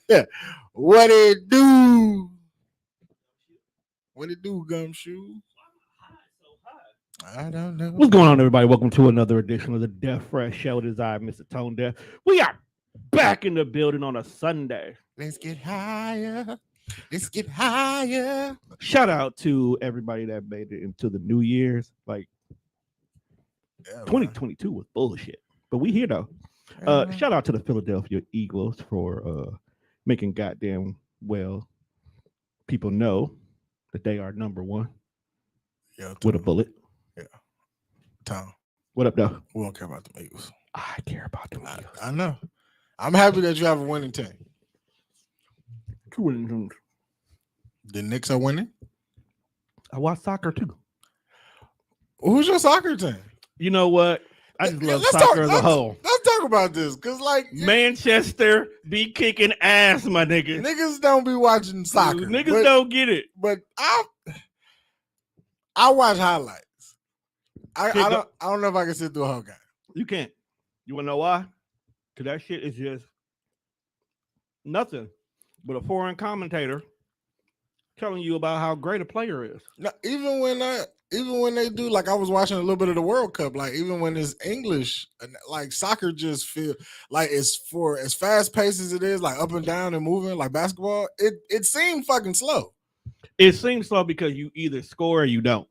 What it do? What it do, Gumshoe? I don't know. What's going on, everybody? Welcome to another edition of the Death Fresh Show. It is I, Mr. Tone Death. We are back in the building on a Sunday. Let's get higher. Let's get higher. Shout out to everybody that made it into the New Year's. Like, 2022 was bullshit, but we here though. Shout out to the Philadelphia Eagles for making goddamn well people know that they are number one with a bullet. Yeah. Tom. What up, though? We don't care about the Eagles. I care about the Eagles. I know. I'm happy that you have a winning team. Two winning teams. The Knicks are winning. I watch soccer too. Who's your soccer team? You know what? I just love soccer as a whole. Let's talk about this, because Manchester be kicking ass, my nigga. Niggas don't be watching soccer. Niggas don't get it. But I watch highlights. I don't know if I can sit through a whole game. You can't. You wanna know why? Because that shit is just nothing but a foreign commentator telling you about how great a player is. No, even when they do, like, I was watching a little bit of the World Cup, like, even when it's English, like, soccer just feel like it's for as fast paced as it is, like up and down and moving like basketball, it seemed fucking slow. It seems slow because you either score or you don't.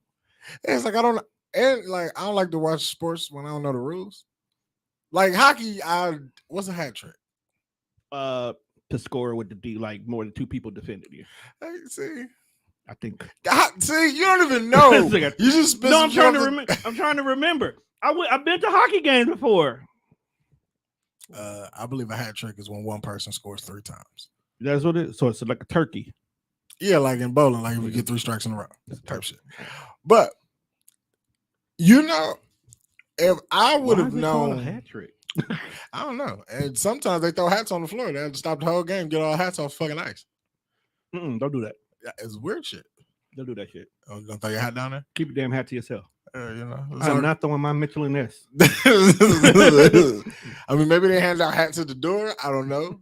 It's like I don't like to watch sports when I don't know the rules. Like hockey, what's a hat trick? To score with the D, like more than two people defended you. Hey, see, I think. See, you don't even know. You just no. I'm trying to remember. I'm trying to remember. I've been to hockey games before. I believe a hat trick is when one person scores 3 times. That's what it is. So it's like a turkey. Yeah, like in bowling, like if you get 3 strikes in a row, type shit. But you know, if I would have known a hat trick. I don't know. And sometimes they throw hats on the floor. They have to stop the whole game, get all hats off fucking ice. Don't do that. It's weird shit. Don't do that shit. Oh, don't throw your hat down there? Keep your damn hat to yourself. I'm not throwing my Mitchell in this. I mean, maybe they hand out hats at the door. I don't know.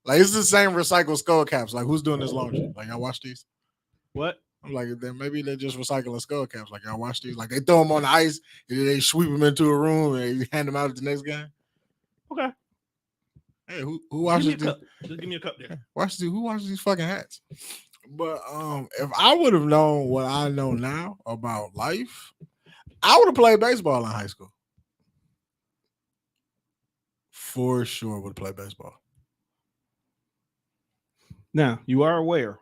Like it's the same recycled skull caps. Like, who's doing this laundry? Like, y'all watch these? What? I'm like, then maybe they're just recycling skull caps. Like, y'all watch these? Like, they throw them on the ice and then they sweep them into a room and they hand them out at the next game. Okay. Hey, who watches these? Just give me a cup there. Who watches these fucking hats? But if I would have known what I know now about life, I would have played baseball in high school. For sure would have played baseball. Now, you are aware.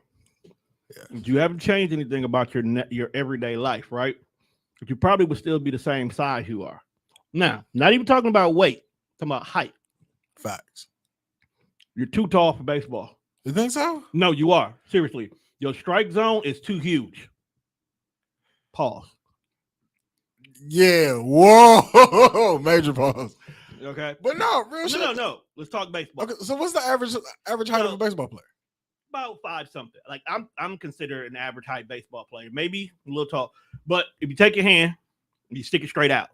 Yeah. You haven't changed anything about your everyday life, right? But you probably would still be the same size you are. Now, not even talking about weight, talking about height. Facts. You're too tall for baseball. You think so? No, you are. Seriously. Your strike zone is too huge. Pause. Yeah. Whoa. Major pause. Okay. But no, real shit. No. Let's talk baseball. Okay, so what's the average height of a baseball player? About 5 something. Like I'm considered an average height baseball player. Maybe a little tall. But if you take your hand, you stick it straight out.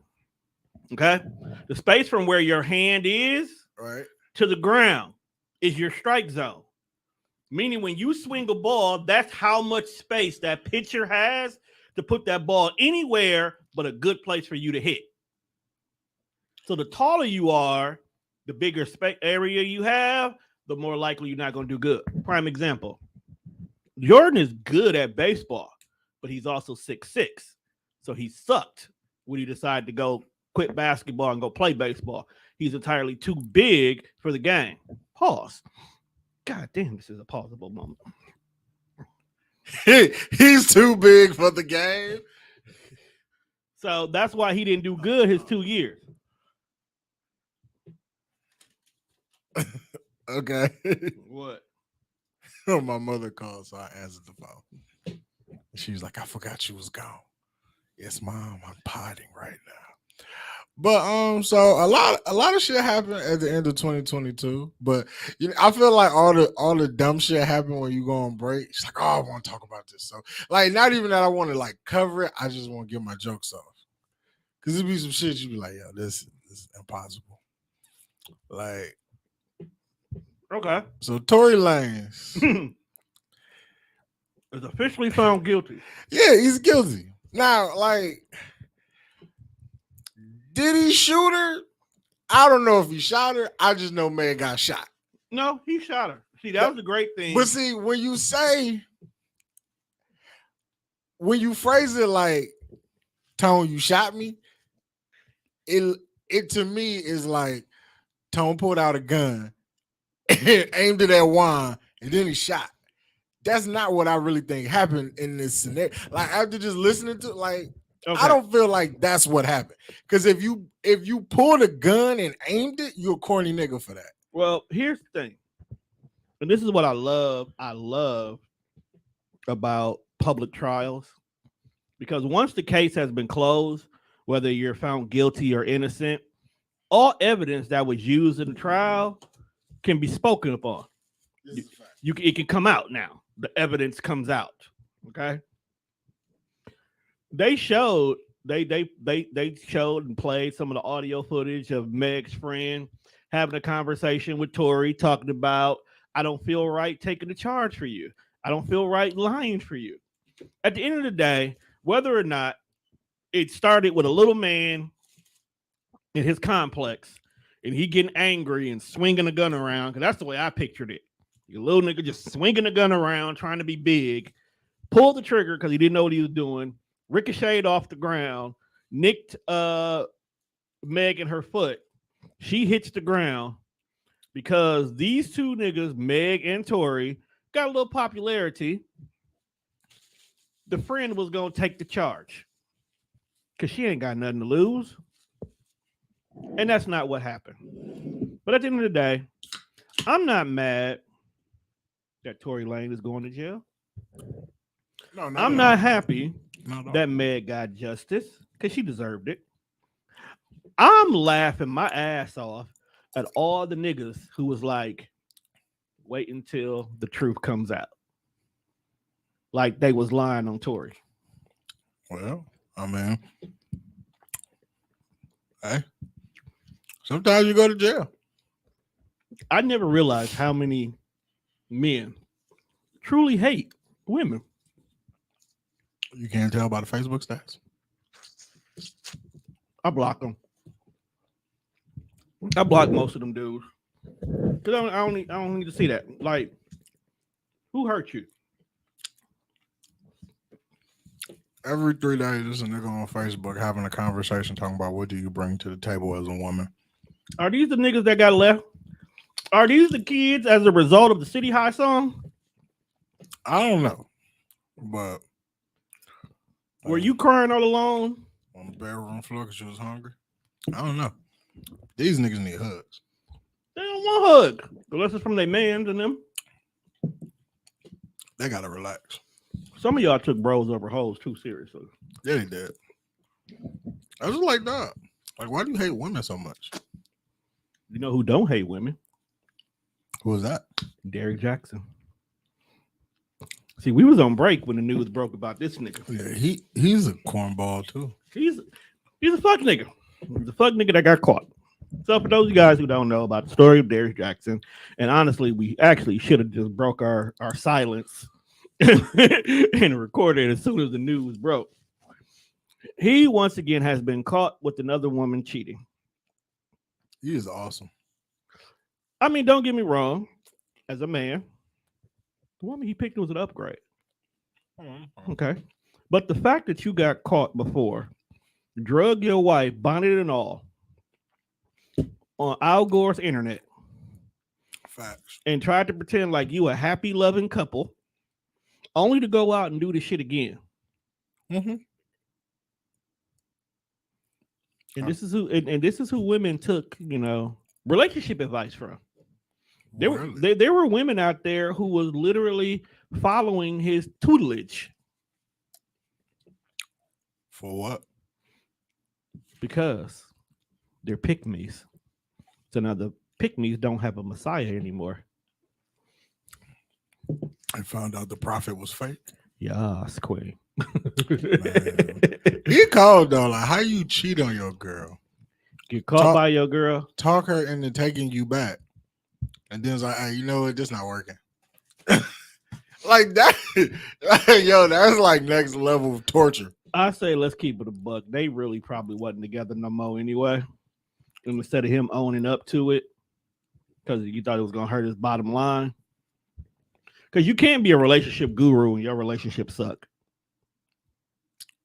Okay? The space from where your hand is to the ground is your strike zone. Meaning when you swing a ball, that's how much space that pitcher has to put that ball anywhere but a good place for you to hit. So the taller you are, the bigger area you have, the more likely you're not going to do good. Prime example. Jordan is good at baseball, but he's also 6'6". So he sucked when he decided to go quit basketball and go play baseball. He's entirely too big for the game. Pause. God damn, this is a pausable moment. He's too big for the game. So that's why he didn't do good his 2 years. Okay. What? My mother called, so I answered the phone. She was like, I forgot you was gone. Yes, Mom, I'm potting right now. But so a lot of shit happened at the end of 2022. But I feel like all the dumb shit happened when you go on break. It's like, oh, I want to talk about this. So like, not even that I want to like cover it. I just want to get my jokes off. Cause it'd be some shit you'd be like, yo, this is impossible. Like, Okay. So Tory Lanez, Is officially found guilty. yeah, he's guilty. Now, like, did he shoot her? I don't know if he shot her. I just know man got shot. No, he shot her. See, that was the great thing. But see, when you phrase it like, Tone, you shot me, it to me is like Tone pulled out a gun, aimed it at Juan, and then he shot. That's not what I really think happened in this scenario. Like after just listening to Okay. I don't feel like that's what happened. Because if you pulled a gun and aimed it, you're a corny nigga for that. Well, here's the thing, and this is what I love. I love about public trials, because once the case has been closed, whether you're found guilty or innocent, all evidence that was used in the trial can be spoken upon. It can come out now. The evidence comes out. Okay. They showed and played some of the audio footage of Meg's friend having a conversation with Tory, talking about, I don't feel right taking the charge for you. I don't feel right lying for you. At the end of the day, whether or not it started with a little man in his complex and he getting angry and swinging a gun around, because that's the way I pictured it. Your little nigga just swinging a gun around, trying to be big, pulled the trigger because he didn't know what he was doing, ricocheted off the ground, nicked Meg in her foot. She hits the ground because these two niggas, Meg and Tory, got a little popularity. The friend was going to take the charge because she ain't got nothing to lose. And that's not what happened. But at the end of the day, I'm not mad that Tory Lanez is going to jail. No, I'm not happy that Meg got justice because she deserved it. I'm laughing my ass off at all the niggas who was like, wait until the truth comes out. Like they was lying on Tory. Well, I mean, hey, sometimes you go to jail. I never realized how many men truly hate women. You can't tell by the Facebook stats. I block them. I block most of them dudes because I don't need to see that. Like, who hurt you? Every 3 days, there's a nigga on Facebook having a conversation talking about what do you bring to the table as a woman. Are these the niggas that got left? Are these the kids as a result of the City High song? I don't know, but were you crying all alone on the bedroom floor because you was hungry? I don't know. These niggas need hugs. They don't want hugs unless it's from their mans and them. They gotta relax. Some of y'all took bros over hoes too seriously. Yeah, they did. I was like that. Like, why do you hate women so much? You know who don't hate women? Who was that? Derrick Jackson. See, we was on break when the news broke about this nigga. Yeah, he's a cornball too. He's a fuck nigga. He's a fuck nigga that got caught. So for those of you guys who don't know about the story of Derrick Jackson, and honestly, we actually should have just broke our silence and recorded as soon as the news broke. He once again has been caught with another woman cheating. He is awesome. I mean, don't get me wrong. As a man, the woman he picked was an upgrade. Okay. But the fact that you got caught before, drug your wife, bonnet and all, on Al Gore's internet, facts, and tried to pretend like you a happy, loving couple, only to go out and do this shit again. Mm-hmm. And this is who women took, relationship advice from. There were women out there who was literally following his tutelage. For what? Because they're pick-me's. So now the pick-me's don't have a messiah anymore. I found out the prophet was fake. Yes, queen. He called though. Like, how you cheat on your girl? Get caught by your girl. Talk her into taking you back. And then it's like, hey, you know what? This not working. Like that, yo, that's like next level of torture. I say let's keep it a buck. They really probably wasn't together no more anyway. And instead of him owning up to it, because you thought it was gonna hurt his bottom line. Because you can't be a relationship guru and your relationship suck.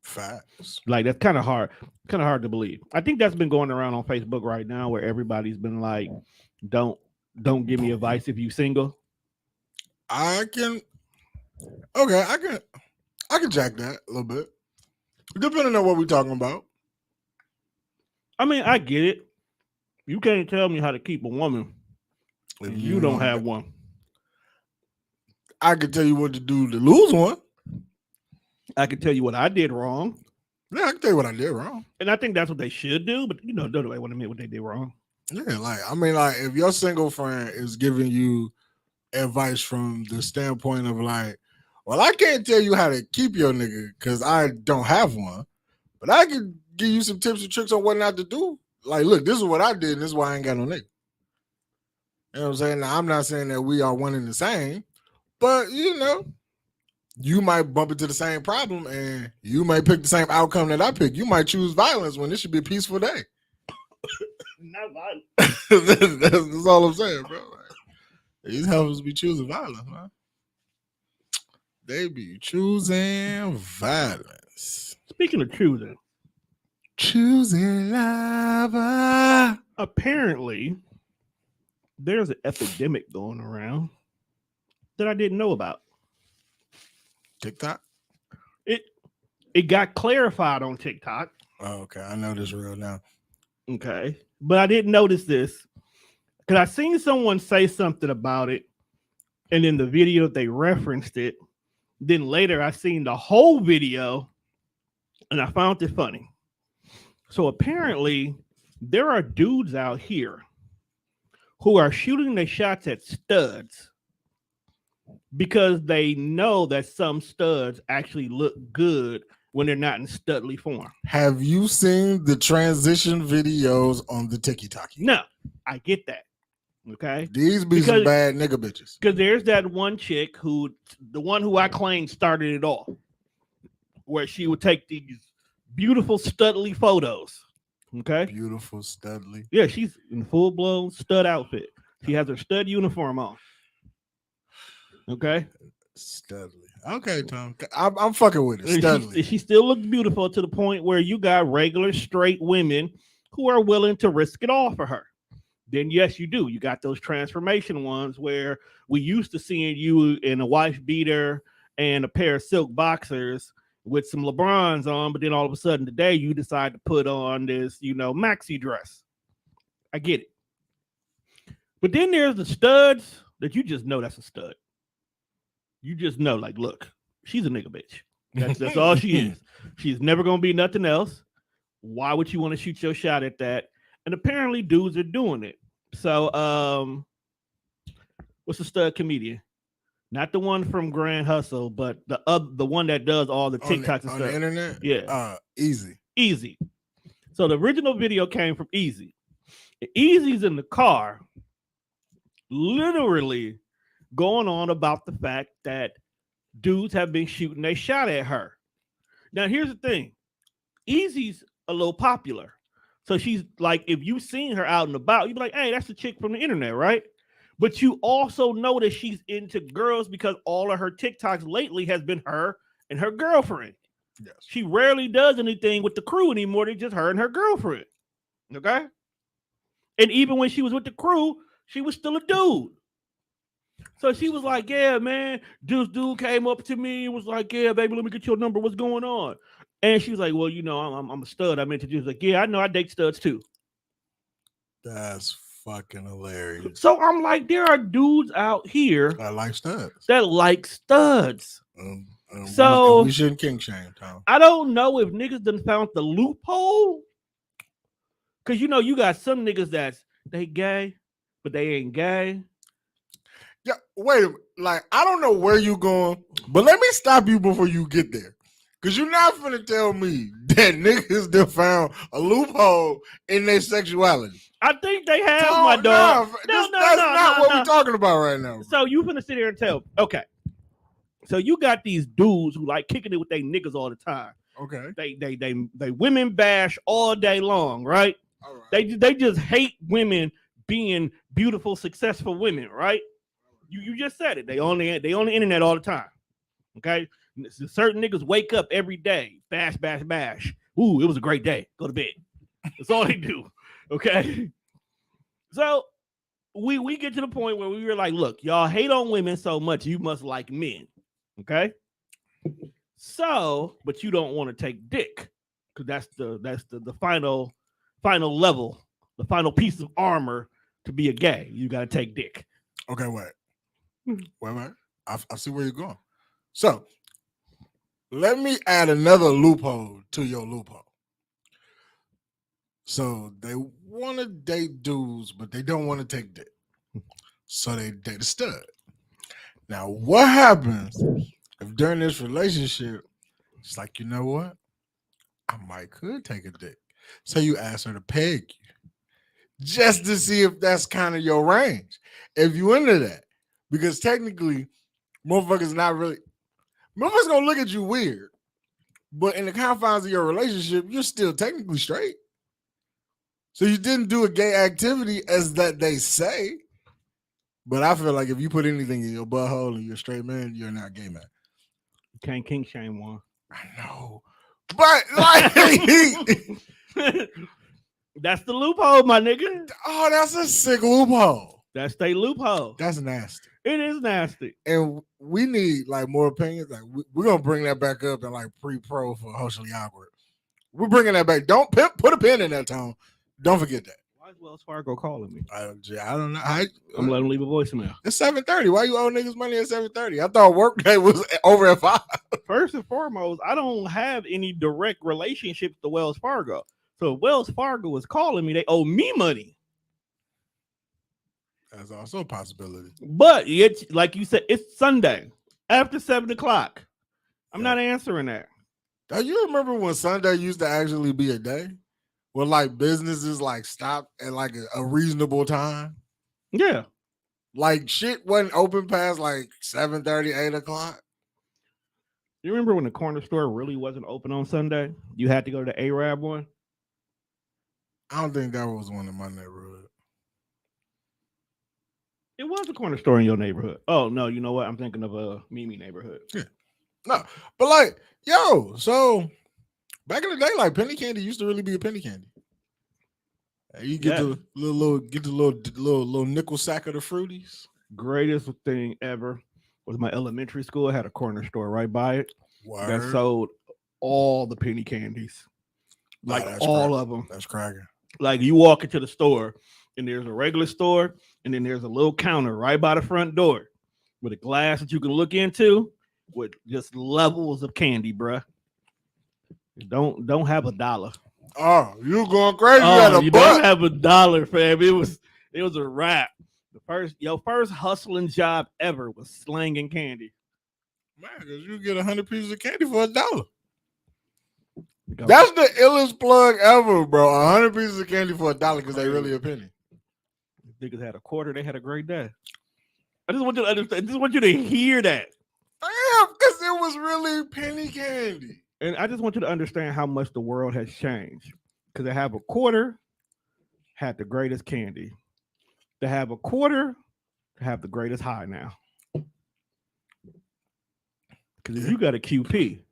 Facts. Like that's kind of hard to believe. I think that's been going around on Facebook right now, where everybody's been like, "Don't give me advice if you single." I can jack that a little bit, depending on what we're talking about. I mean, I get it. You can't tell me how to keep a woman if you don't have one. I can tell you what to do to lose one. I can tell you what I did wrong. Yeah, I can tell you what I did wrong. And I think that's what they should do, but don't nobody want to admit what they did wrong. Yeah, like if your single friend is giving you advice from the standpoint of like, well, I can't tell you how to keep your nigga because I don't have one, but I can give you some tips and tricks on what not to do. Like, look, this is what I did, and this is why I ain't got no nigga. You know what I'm saying? Now, I'm not saying that we are one and the same, but you might bump into the same problem and you might pick the same outcome that I pick. You might choose violence when this should be a peaceful day. Not violence. That's all I'm saying, bro. Like, these helpers be choosing violence, man. They be choosing violence. Speaking of choosing lava. Apparently, there's an epidemic going around that I didn't know about. TikTok? It got clarified on TikTok. Oh, okay. I know this real now. Okay. But I didn't notice this because I seen someone say something about it, and in the video they referenced it. Then later I seen the whole video and I found it funny. So apparently there are dudes out here who are shooting their shots at studs because they know that some studs actually look good when they're not in studly form. Have you seen the transition videos on the TikTok? No, I get that. Okay. These be some bad nigga bitches. Because there's that one chick the one who I claim started it all, where she would take these beautiful studly photos. Okay. Beautiful studly. Yeah, she's in full blown stud outfit. She has her stud uniform on. Okay. Studly. Okay, Tom. I'm fucking with it. Studly. She still looks beautiful to the point where you got regular straight women who are willing to risk it all for her. Then yes, you do. You got those transformation ones where we used to seeing you in a wife beater and a pair of silk boxers with some LeBrons on, but then all of a sudden today you decide to put on this, maxi dress. I get it. But then there's the studs that you just know that's a stud. You just know, like, look, she's a nigga bitch. That's all she is. She's never gonna be nothing else. Why would you want to shoot your shot at that? And apparently dudes are doing it. So what's the stud comedian? Not the one from Grand Hustle, but the one that does all the TikToks and stuff. On the internet? Yeah. Easy. So the original video came from Easy. Easy's in the car, literally going on about the fact that dudes have been shooting a shot at her. Now, here's the thing. Easy's a little popular. So she's like, if you've seen her out and about, you'd be like, hey, that's the chick from the internet, right? But you also know that she's into girls because all of her TikToks lately has been her and her girlfriend. Yes. She rarely does anything with the crew anymore than just her and her girlfriend. Okay? And even when she was with the crew, she was still a dude. So she was like, yeah, man, this dude came up to me and was like, yeah, baby, let me get your number. What's going on? And she was like, well, I'm a stud. I'm into you. Like, yeah, I know I date studs too. That's fucking hilarious. So I'm like, there are dudes out here that like studs. So we shouldn't king shame, Tom. I don't know if niggas done found the loophole. Cause you got some niggas they gay, but they ain't gay. Yeah, wait a minute. Like, I don't know where you going, but let me stop you before you get there. Cause you're not finna tell me that niggas done found a loophole in their sexuality. I think they have Tone, my dog. that's not what we're talking about right now. Bro. So you finna sit here and tell, okay. So you got these dudes who like kicking it with their niggas all the time. Okay. They women bash all day long, right? All right. They just hate women being beautiful, successful women, right? You just said it. They on the internet all the time. Okay. Certain niggas wake up every day, bash. Ooh, it was a great day. Go to bed. That's all they do. Okay. So we get to the point where we were like, look, y'all hate on women so much, you must like men. Okay. So, but you don't want to take dick because that's the final level, the final piece of armor to be a gay. You got to take dick. Okay, wait. I see where you're going. So let me add another loophole to your loophole. So they want to date dudes, but they don't want to take dick. So they date a stud. Now, what happens if during this relationship, it's like, you know what? I could take a dick. So you ask her to peg you just to see if that's kind of your range. If you into that, because technically, motherfuckers gonna look at you weird, but in the confines of your relationship, you're still technically straight. So you didn't do a gay activity as that they say. But I feel like if you put anything in your butthole and you're a straight man, you're not gay man. You can't king shame one. I know. But like that's the loophole, my nigga. Oh, that's a sick loophole. That's the loophole. That's nasty. It is nasty. And we need like more opinions. Like we're gonna bring that back up in like pre-pro for Socially Awkward. We're bringing that back. Don't put a pin in that, Tone. Don't forget that. Why is Wells Fargo calling me? I don't know. I'm letting him leave a voicemail. It's 7:30. Why you owe niggas money at 7:30? I thought workday was over at 5. First and foremost, I don't have any direct relationship to Wells Fargo. So if Wells Fargo is calling me, they owe me money. That's also a possibility. But it's like you said, it's Sunday after 7:00. I'm not answering that. Do you remember when Sunday used to actually be a day? Where like businesses like stopped at like a reasonable time? Yeah. Like shit wasn't open past like 7:30, 8 o'clock. You remember when the corner store really wasn't open on Sunday? You had to go to the Arab one? I don't think that was one in my neighborhood. It was a corner store in your neighborhood. Oh, no, you know what? I'm thinking of a Mimi neighborhood. Yeah. No, but like, yo, so back in the day, like penny candy used to really be a penny candy. You get the little nickel sack of the fruities. Greatest thing ever was my elementary school. I had a corner store right by it. Word. That sold all the penny candies. Like all of them. That's cracking. Like you walk into the store and there's a regular store and then there's a little counter right by the front door with a glass that you can look into with just levels of candy, bruh. Don't have $1. Oh, you going crazy? You don't have $1, fam. It was a wrap. Your first hustling job ever was slanging candy. Man, because you get 100 pieces of candy for $1. That's the illest plug ever, bro. 100 pieces of candy for $1 because they really a penny. Niggas had a quarter, they had a great day. I just want you to understand. I just want you to hear that. Damn, because it was really penny candy. And I just want you to understand how much the world has changed. Because they have a quarter, had the greatest candy. They have a quarter, have the greatest high now. Because if you got a QP,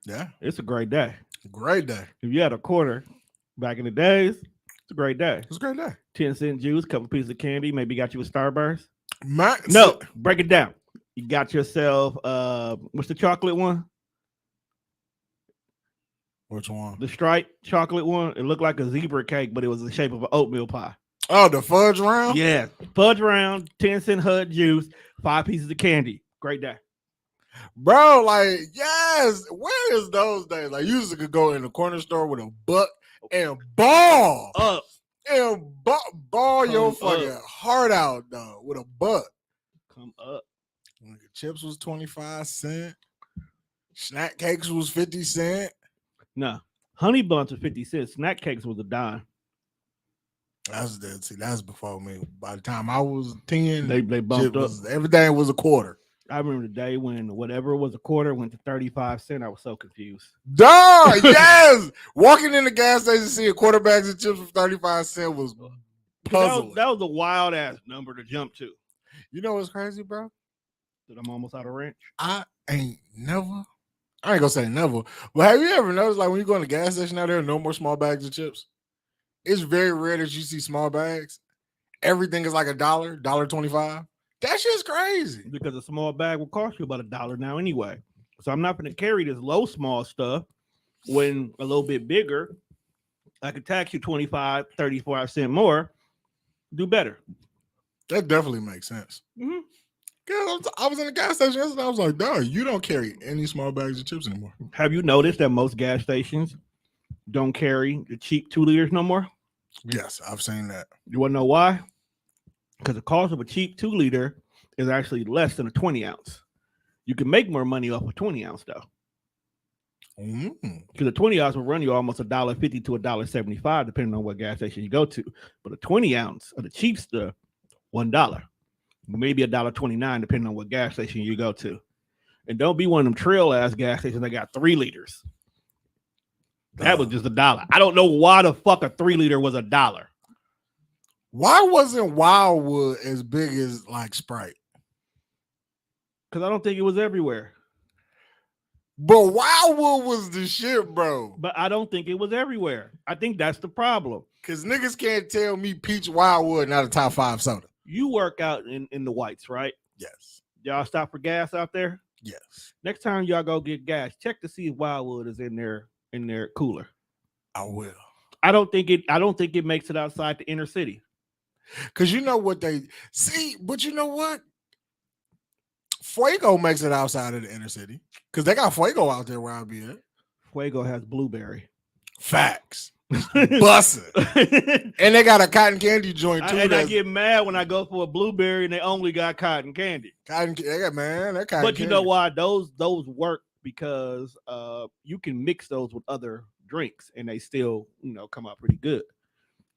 yeah, it's a great day. Great day. If you had a quarter back in the days, it's a great day. It's a great day. 10-cent juice, couple pieces of candy, maybe got you a Starburst. Max. No, break it down. You got yourself what's the chocolate one? Which one? The striped chocolate one. It looked like a zebra cake, but it was the shape of an oatmeal pie. Oh, the fudge round? Yeah. Fudge round, 10-cent HUD juice, 5 pieces of candy. Great day. Bro, like, yes. Where is those days? Like, you used to go in the corner store with a buck and ball up. And ball your fucking heart out, though, with a buck. Come up. Chips was 25 cents. Snack cakes was 50 cents. No. Honey buns was 50 cents. Snack cakes was $10. That's that. See, that's before me. By the time I was 10, They bumped up. Everything was a quarter. I remember the day when whatever was a quarter went to 35 cents. I was so confused. Dog, yes. Walking in the gas station, seeing quarterbacks and chips for 35 cents was puzzling. That was a wild ass number to jump to. You know what's crazy, bro? That I'm almost out of ranch. I ain't gonna say never, but have you ever noticed, like, when you go in the gas station out there, no more small bags of chips? It's very rare that you see small bags. Everything is like $1, $1.25. That shit's crazy. Because a small bag will cost you about $1 now anyway. So I'm not going to carry this low small stuff when a little bit bigger, I could tax you 25, 35 cents more. Do better. That definitely makes sense. Mm-hmm. I was in the gas station yesterday. I was like, dog, you don't carry any small bags of chips anymore. Have you noticed that most gas stations don't carry the cheap 2 liters no more? Yes, I've seen that. You want to know why? Because the cost of a cheap 2 liter is actually less than a 20 ounce. You can make more money off a 20 ounce though. Because a 20 ounce will run you almost $1.50 to $1.75, depending on what gas station you go to. But a 20 ounce of the cheap stuff, $1, maybe $1.29, depending on what gas station you go to. And don't be one of them trail ass gas stations that got 3 liters. That was just $1. I don't know why the fuck a 3 liter was $1. Why wasn't Wildwood as big as like Sprite? Because I don't think it was everywhere. But Wildwood was the shit, bro. But I don't think it was everywhere. I think that's the problem. Because niggas can't tell me Peach Wildwood not a top 5 soda. You work out in the whites, right? Yes. Y'all stop for gas out there? Yes. Next time y'all go get gas, check to see if Wildwood is in their cooler. I will. I don't think it makes it outside the inner city. Because you know what they see, but you know what? Fuego makes it outside of the inner city. Because they got Fuego out there where I'll be at. Fuego has blueberry. Facts. Bussin'. And they got a cotton candy joint too. I get mad when I go for a blueberry and they only got cotton candy. Man, that cotton But candy. you know why? Those work because you can mix those with other drinks and they still, come out pretty good.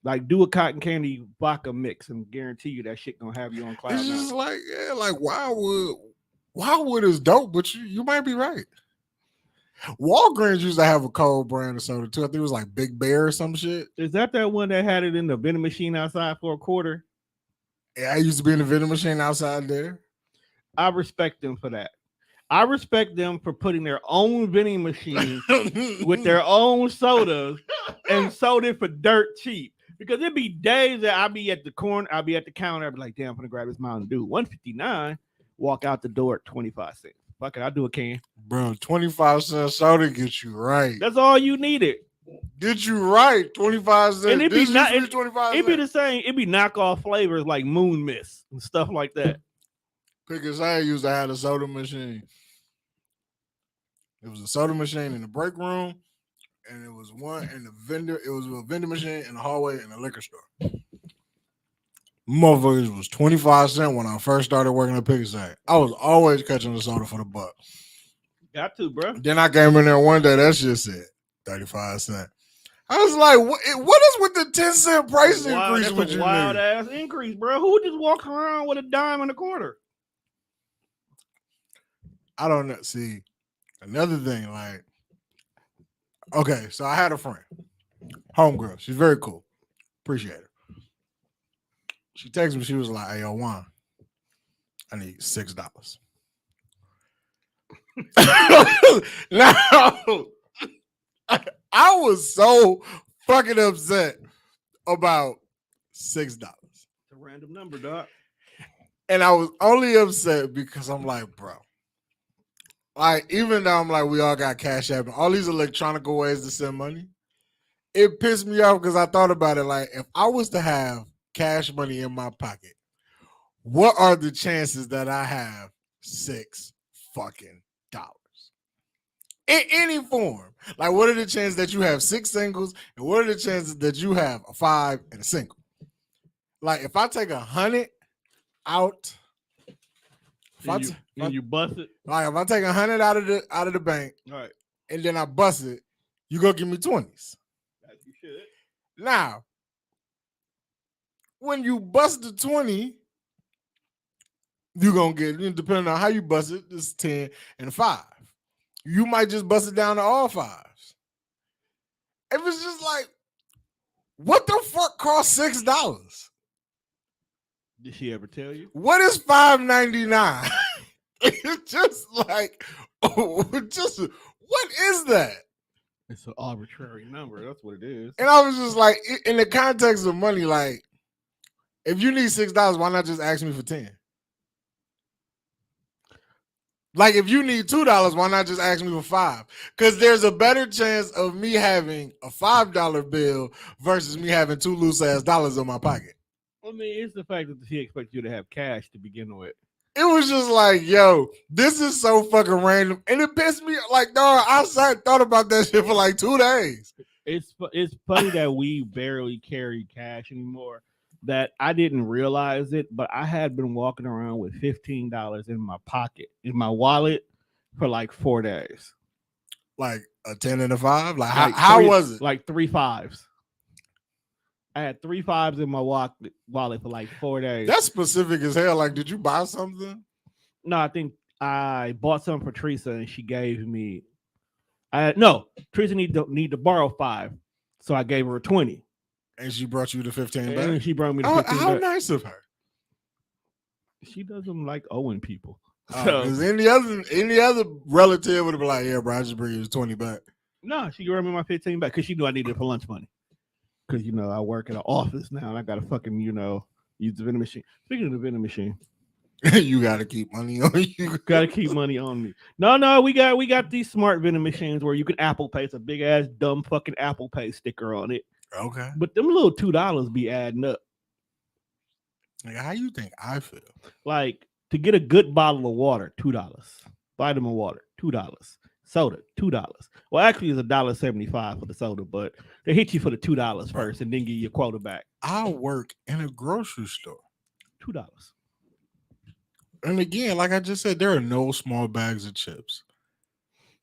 Like, do a cotton candy vodka mix and guarantee you that shit gonna have you on cloud It's nine. just like, like Wildwood is dope, but you might be right. Walgreens used to have a cold brand of soda too. I think it was like Big Bear or some shit. Is that one that had it in the vending machine outside for a quarter? Yeah, I used to be in the vending machine outside there. I respect them for that. I respect them for putting their own vending machine with their own sodas and sold it for dirt cheap. Because it'd be days that I'd be at the corner, I'd be at the counter, I'd be like, damn, I'm gonna grab this Mountain Dew. $1.59, walk out the door at 25 cents. Fuck it, I'll do a can. Bro, 25-cent soda gets you right. That's all you needed. Get you right. 25 cents. And it'd be 25 it'd be the same, it'd be knockoff flavors like Moon Mist and stuff like that. Pick a side used to have a soda machine. It was a soda machine in the break room. And it was one in the vendor. It was a vending machine in the hallway in the liquor store. Motherfuckers was 25 cents when I first started working at Pick a Side. I was always catching the soda for the buck. Got to, bro. Then I came in there one day. That shit said 35 cents. I was like, what is with the 10-cent price increase with you? Wild ass increase, bro. Who just walks around with a dime and a quarter? I don't know. See, another thing, like, okay, so I had a friend, homegirl. She's very cool. Appreciate her. She texted me. She was like, "Hey, yo, Juan, I need $6." Now, I was so fucking upset about $6. It's a random number, dog. And I was only upset because I'm like, bro. Like, even though I'm like, we all got Cash App and all these electronic ways to send money, it pissed me off because I thought about it. Like, if I was to have cash money in my pocket, what are the chances that I have $6 fucking in any form? Like, what are the chances that you have 6 singles, and what are the chances that you have a 5 and a single? Like, if I take 100 out, you bust it. Like, if I take 100 out of the bank, all right, and then I bust it, you gonna give me 20s. you should. Now, when you bust the 20, you're gonna get, depending on how you bust it, it's 10 and 5. You might just bust it down to all 5s. It was just like, what the fuck cost $6? Did she ever tell you? What is $5.99? It's just like, just what is that? It's an arbitrary number. That's what it is. And I was just like, in the context of money, like, if you need $6, why not just ask me for 10? Like, if you need $2, why not just ask me for 5? Because there's a better chance of me having a $5 bill versus me having 2 loose ass dollars in my pocket. I mean, it's the fact that she expects you to have cash to begin with. It was just like, yo, this is so fucking random. And it pissed me like, dog, I thought about that shit for like 2 days. It's funny that we barely carry cash anymore. That I didn't realize it, but I had been walking around with $15 in my pocket, in my wallet, for like 4 days. Like a 10 and a 5? Like How was it? Like 3 5s. I had 3 5s in my wallet for like 4 days. That's specific as hell. Like, did you buy something? No, I think I bought something for Teresa and she gave me. Teresa need to borrow 5, so I gave her 20. And she brought you the 15 back? And she brought me the 15 How back. nice of her. She doesn't like owing people. Because any other relative would have been like, yeah, bro, I just bring you 20 back. No, she gave me my 15 back because she knew I needed it for lunch money. Because, I work at an office now and I got to fucking, use the vending machine. Speaking of the vending machine. You got to keep money on you. Got to keep money on me. No, we got these smart vending machines where you can Apple Pay. It's a big ass dumb fucking Apple Pay sticker on it. Okay. But them little $2 be adding up. Like, how you think I feel? Like, to get a good bottle of water, $2. Vitamin water, $2. Soda, $2. Well, actually, it's $1.75 for the soda, but they hit you for the $2 first and then give you your quota back. I work in a grocery store. $2. And again, like I just said, there are no small bags of chips.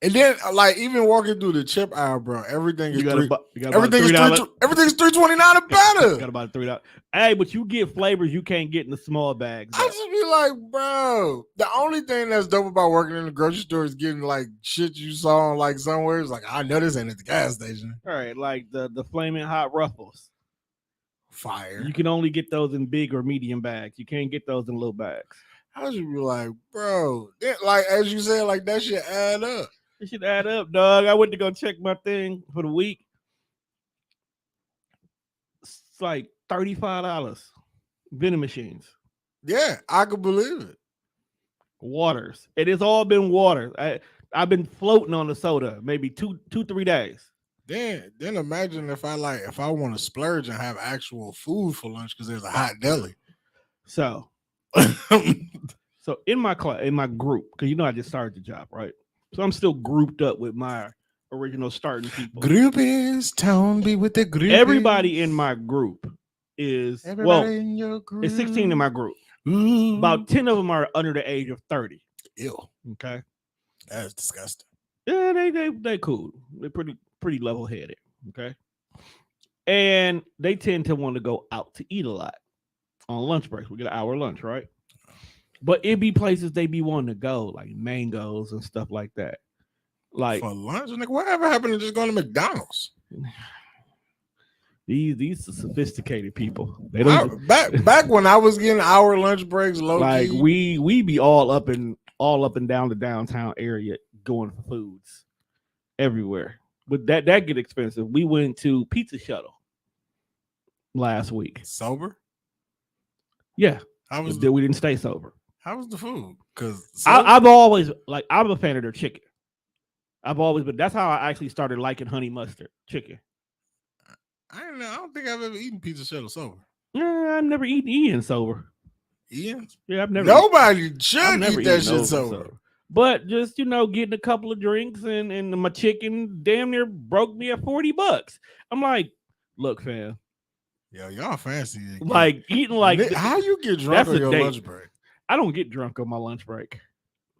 And then, like, even walking through the chip aisle, bro, everything is everything's $3.29 or better. You got about $3. Hey, but you get flavors you can't get in the small bags. I just be like, bro, the only thing that's dope about working in the grocery store is getting like shit you saw like somewhere. It's like, I know this ain't at the gas station. All right, like the flaming hot Ruffles. Fire. You can only get those in big or medium bags. You can't get those in little bags. I should be like, bro, like as you said, like that shit add up. It should add up, dog. I went to go check my thing for the week. It's like $35. Vending machines. Yeah, I could believe it. Waters. It has all been water. I've been floating on the soda maybe 2-3 days. Then imagine if I want to splurge and have actual food for lunch because there's a hot deli. So in my group, because I just started the job, right? So I'm still grouped up with my original starting people. Groupies, town be with the groupies. Everybody in my group is in your group. It's 16 in my group. Ooh. About 10 of them are under the age of 30. Ew. Okay. That's disgusting. Yeah, they cool. They're pretty level headed. Okay. And they tend to want to go out to eat a lot on lunch breaks. We get an hour lunch, right? But it be places they be wanting to go, like Mangoes and stuff like that. Like for lunch, like whatever happened to just going to McDonald's? These are sophisticated people. They don't back when I was getting hour lunch breaks, low like key. we be all up and down the downtown area going for foods everywhere. But that get expensive. We went to Pizza Shuttle last week. Sober? Yeah. We didn't stay sober. How was the food? Because I've always I'm a fan of their chicken. But that's how I actually started liking honey mustard chicken. I don't think I've ever eaten Pizza Shuttle sober. Yeah, I've never eaten Ian sober. Ian? Yeah, I've never. Nobody should eat that shit sober. But just getting a couple of drinks and my chicken damn near broke me at $40. I'm like, look, fam. Yo, y'all fancy. Like eating like how you get drunk on your lunch break? I don't get drunk on my lunch break.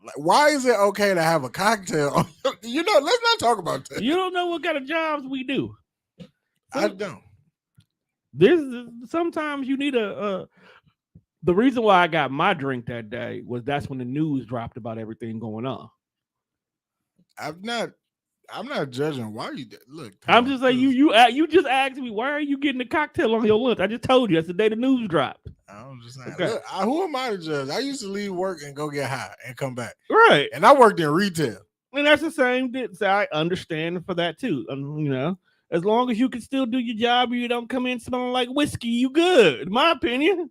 Like, why is it okay to have a cocktail? Let's not talk about that. You don't know what kind of jobs we do. I don't. Sometimes you need a. The reason why I got my drink that day was that's when the news dropped about everything going on. I'm not judging. Why you look? I'm Tom, just saying you just asked me why are you getting a cocktail on your lunch? I just told you that's the day the news dropped. I'm just saying. Okay. Look, who am I to judge? I used to leave work and go get high and come back, Right. and I worked in retail. And that's the same. So I understand for that too. As long as you can still do your job, and you don't come in smelling like whiskey, you good. In my opinion.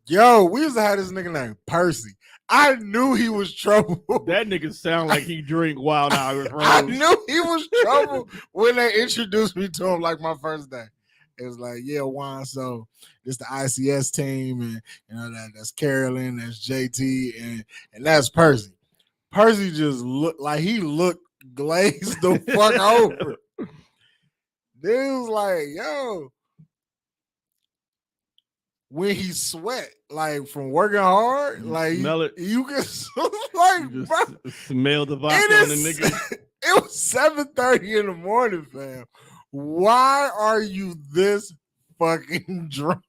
Yo, we used to have this nigga named Percy. I knew he was trouble. That nigga sound like he drink Wild Hours. I knew he was trouble when they introduced me to him like my first day. It was like, yeah, Juan, so this the ICS team, and that's Carolyn, that's JT, and that's Percy. Percy just looked like he looked glazed the fuck over. Dude was like, yo, when he sweat, like from working hard, like smell it. You can like You bro, just smell the vodka on the nigga. It was 7:30 in the morning, fam. Why are you this fucking drunk?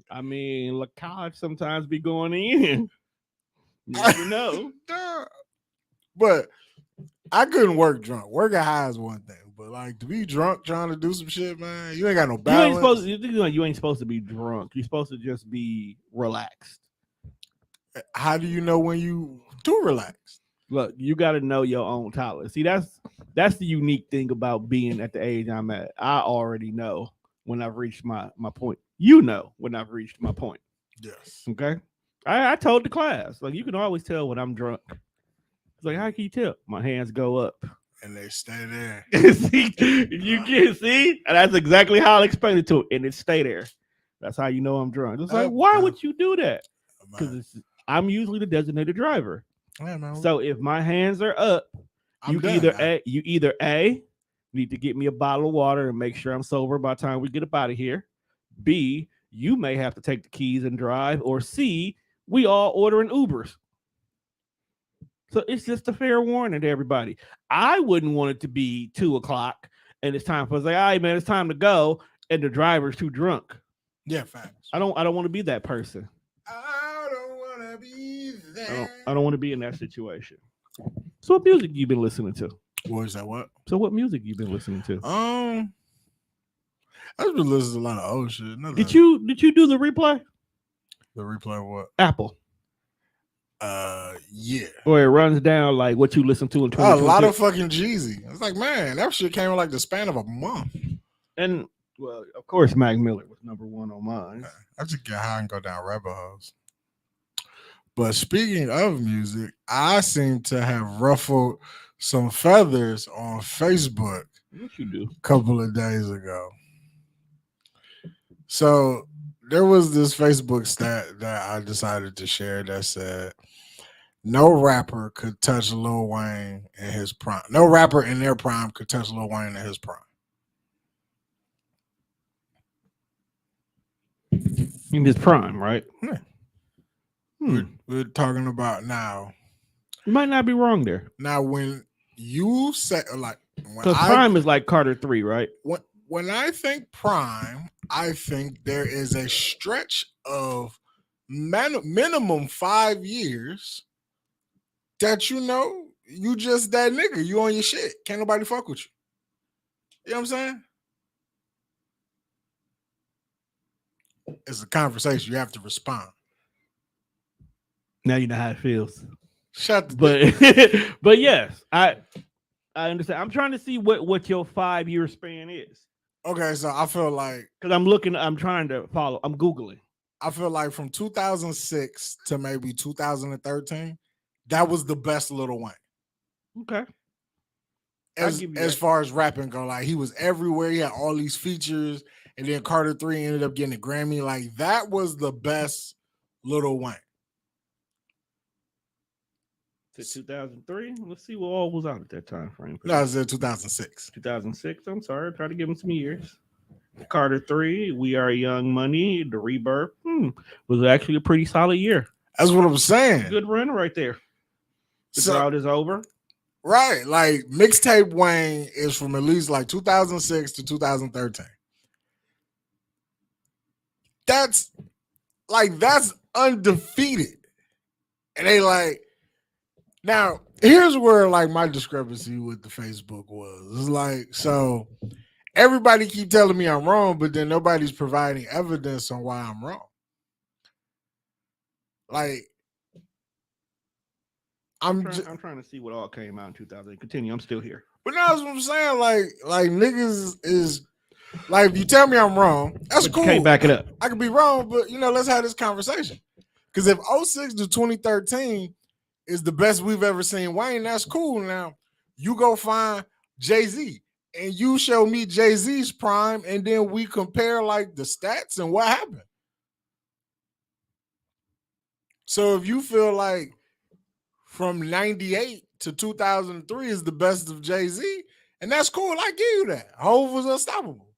I mean, Lacage sometimes be going in. You never know. But I couldn't work drunk. Working high is one thing, but like to be drunk trying to do some shit, man, you ain't got no balance. You ain't supposed to be drunk. You're supposed to just be relaxed. How do you know when you too relaxed? Look, you got to know your own tolerance. See, that's the unique thing about being at the age I'm at. I already know when I've reached my point. You know when I've reached my point. Yes. Okay. I told the class, like, you can always tell when I'm drunk. It's like, how can you tell? My hands go up. And they stay there. See, you can see, and that's exactly how I explained it to it, and it stay there. That's how you know I'm drunk. It's like, why would you do that? Because I'm usually the designated driver. Yeah, so if my hands are up, you either need to get me a bottle of water and make sure I'm sober by the time we get up out of here. B, you may have to take the keys and drive, or C, we all ordering Ubers. So it's just a fair warning to everybody. I wouldn't want it to be 2:00 and it's time for us. Like, all right, man, it's time to go, and the driver's too drunk. Yeah, facts. I don't want to be that person. I don't want to be that. I don't want to be in that situation. So what music you been listening to? What is that? What? So what music you been listening to? I've been listening to a lot of old shit. Did you do the replay? The replay of what? Apple. Yeah. Or it runs down like what you listen to in 2022. A lot of fucking Jeezy. It's like, man, that shit came in like the span of a month. And well, of course, Mac Miller was number one on mine. I just get high and go down rabbit holes. But speaking of music, I seem to have ruffled some feathers on Facebook. What you do? A couple of days ago. So there was this Facebook stat that I decided to share that said no rapper could touch Lil Wayne in his prime. No rapper in their prime could touch Lil Wayne in his prime. In his prime, right? Yeah. We're talking about now. You might not be wrong there. Now, when you say like, because prime is like Carter 3, right? When I think prime, I think there is a stretch of minimum 5 years that you just that nigga. You on your shit. Can't nobody fuck with you. You know what I'm saying? It's a conversation. You have to respond. Now you know how it feels. Shut the But but yes, I understand. I'm trying to see what your 5-year span is. Okay, so I feel like because I'm trying to follow. I'm Googling. I feel like from 2006 to maybe 2013, that was the best Lil Wayne. Okay. As far as rapping go, like he was everywhere. He had all these features, and then Carter 3 ended up getting a Grammy. Like that was the best Lil Wayne. To 2003. Let's see what all was out at that time frame. No, I said 2006. 2006. I'm sorry. Try to give him some years. Carter 3, We Are Young Money, The Rebirth. Was actually a pretty solid year. That's what I'm saying. Good run right there. The drought is over. Right. Like mixtape Wayne is from at least like 2006 to 2013. that's undefeated. And they like, now here's where like my discrepancy with the Facebook was. It's like, so everybody keep telling me I'm wrong, but then nobody's providing evidence on why I'm wrong. Like, I'm trying to see what all came out in 2000. Continue. I'm still here. But that's what I'm saying. Like niggas is like, if you tell me I'm wrong, that's But cool. you can't back it up. I could be wrong, but let's have this conversation. Because if 06 to 2013 is the best we've ever seen Wayne, that's cool. Now you go find Jay-Z and you show me Jay-Z's prime, and then we compare like the stats and what happened. So if you feel like from 98 to 2003 is the best of Jay-Z, and that's cool, I give you that. Hov was unstoppable.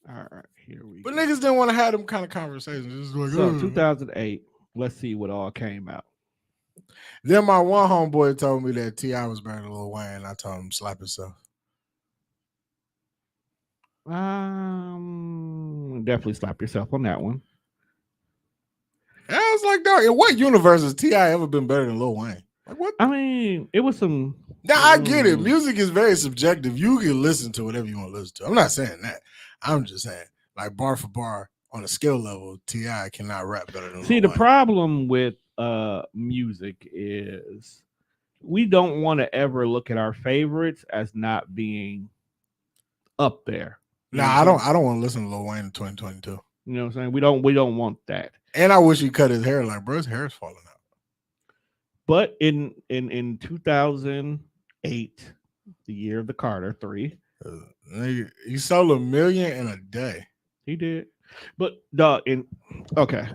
All right, here we But go. niggas didn't want to have them kind of conversations. Just like, So 2008, let's see what all came out. Then my one homeboy told me that T.I. was better than Lil Wayne. I told him slap himself. Definitely slap yourself on that one. And I was like, dog, in what universe has T.I. ever been better than Lil Wayne? Like, what? I mean, it was some. Now, I get it. Music is very subjective. You can listen to whatever you want to listen to. I'm not saying that. I'm just saying, like, bar for bar, on a skill level, T.I. cannot rap better than See, Lil the Wayne. problem with music is we don't want to ever look at our favorites as not being up there. Nah, I don't want to listen to Lil Wayne in 2022. You know what I'm saying? We don't want that. And I wish he cut his hair. Like, bro, his hair is falling out. But in 2008, the year of the Carter 3, he sold 1 million in a day. he did. But dog, okay,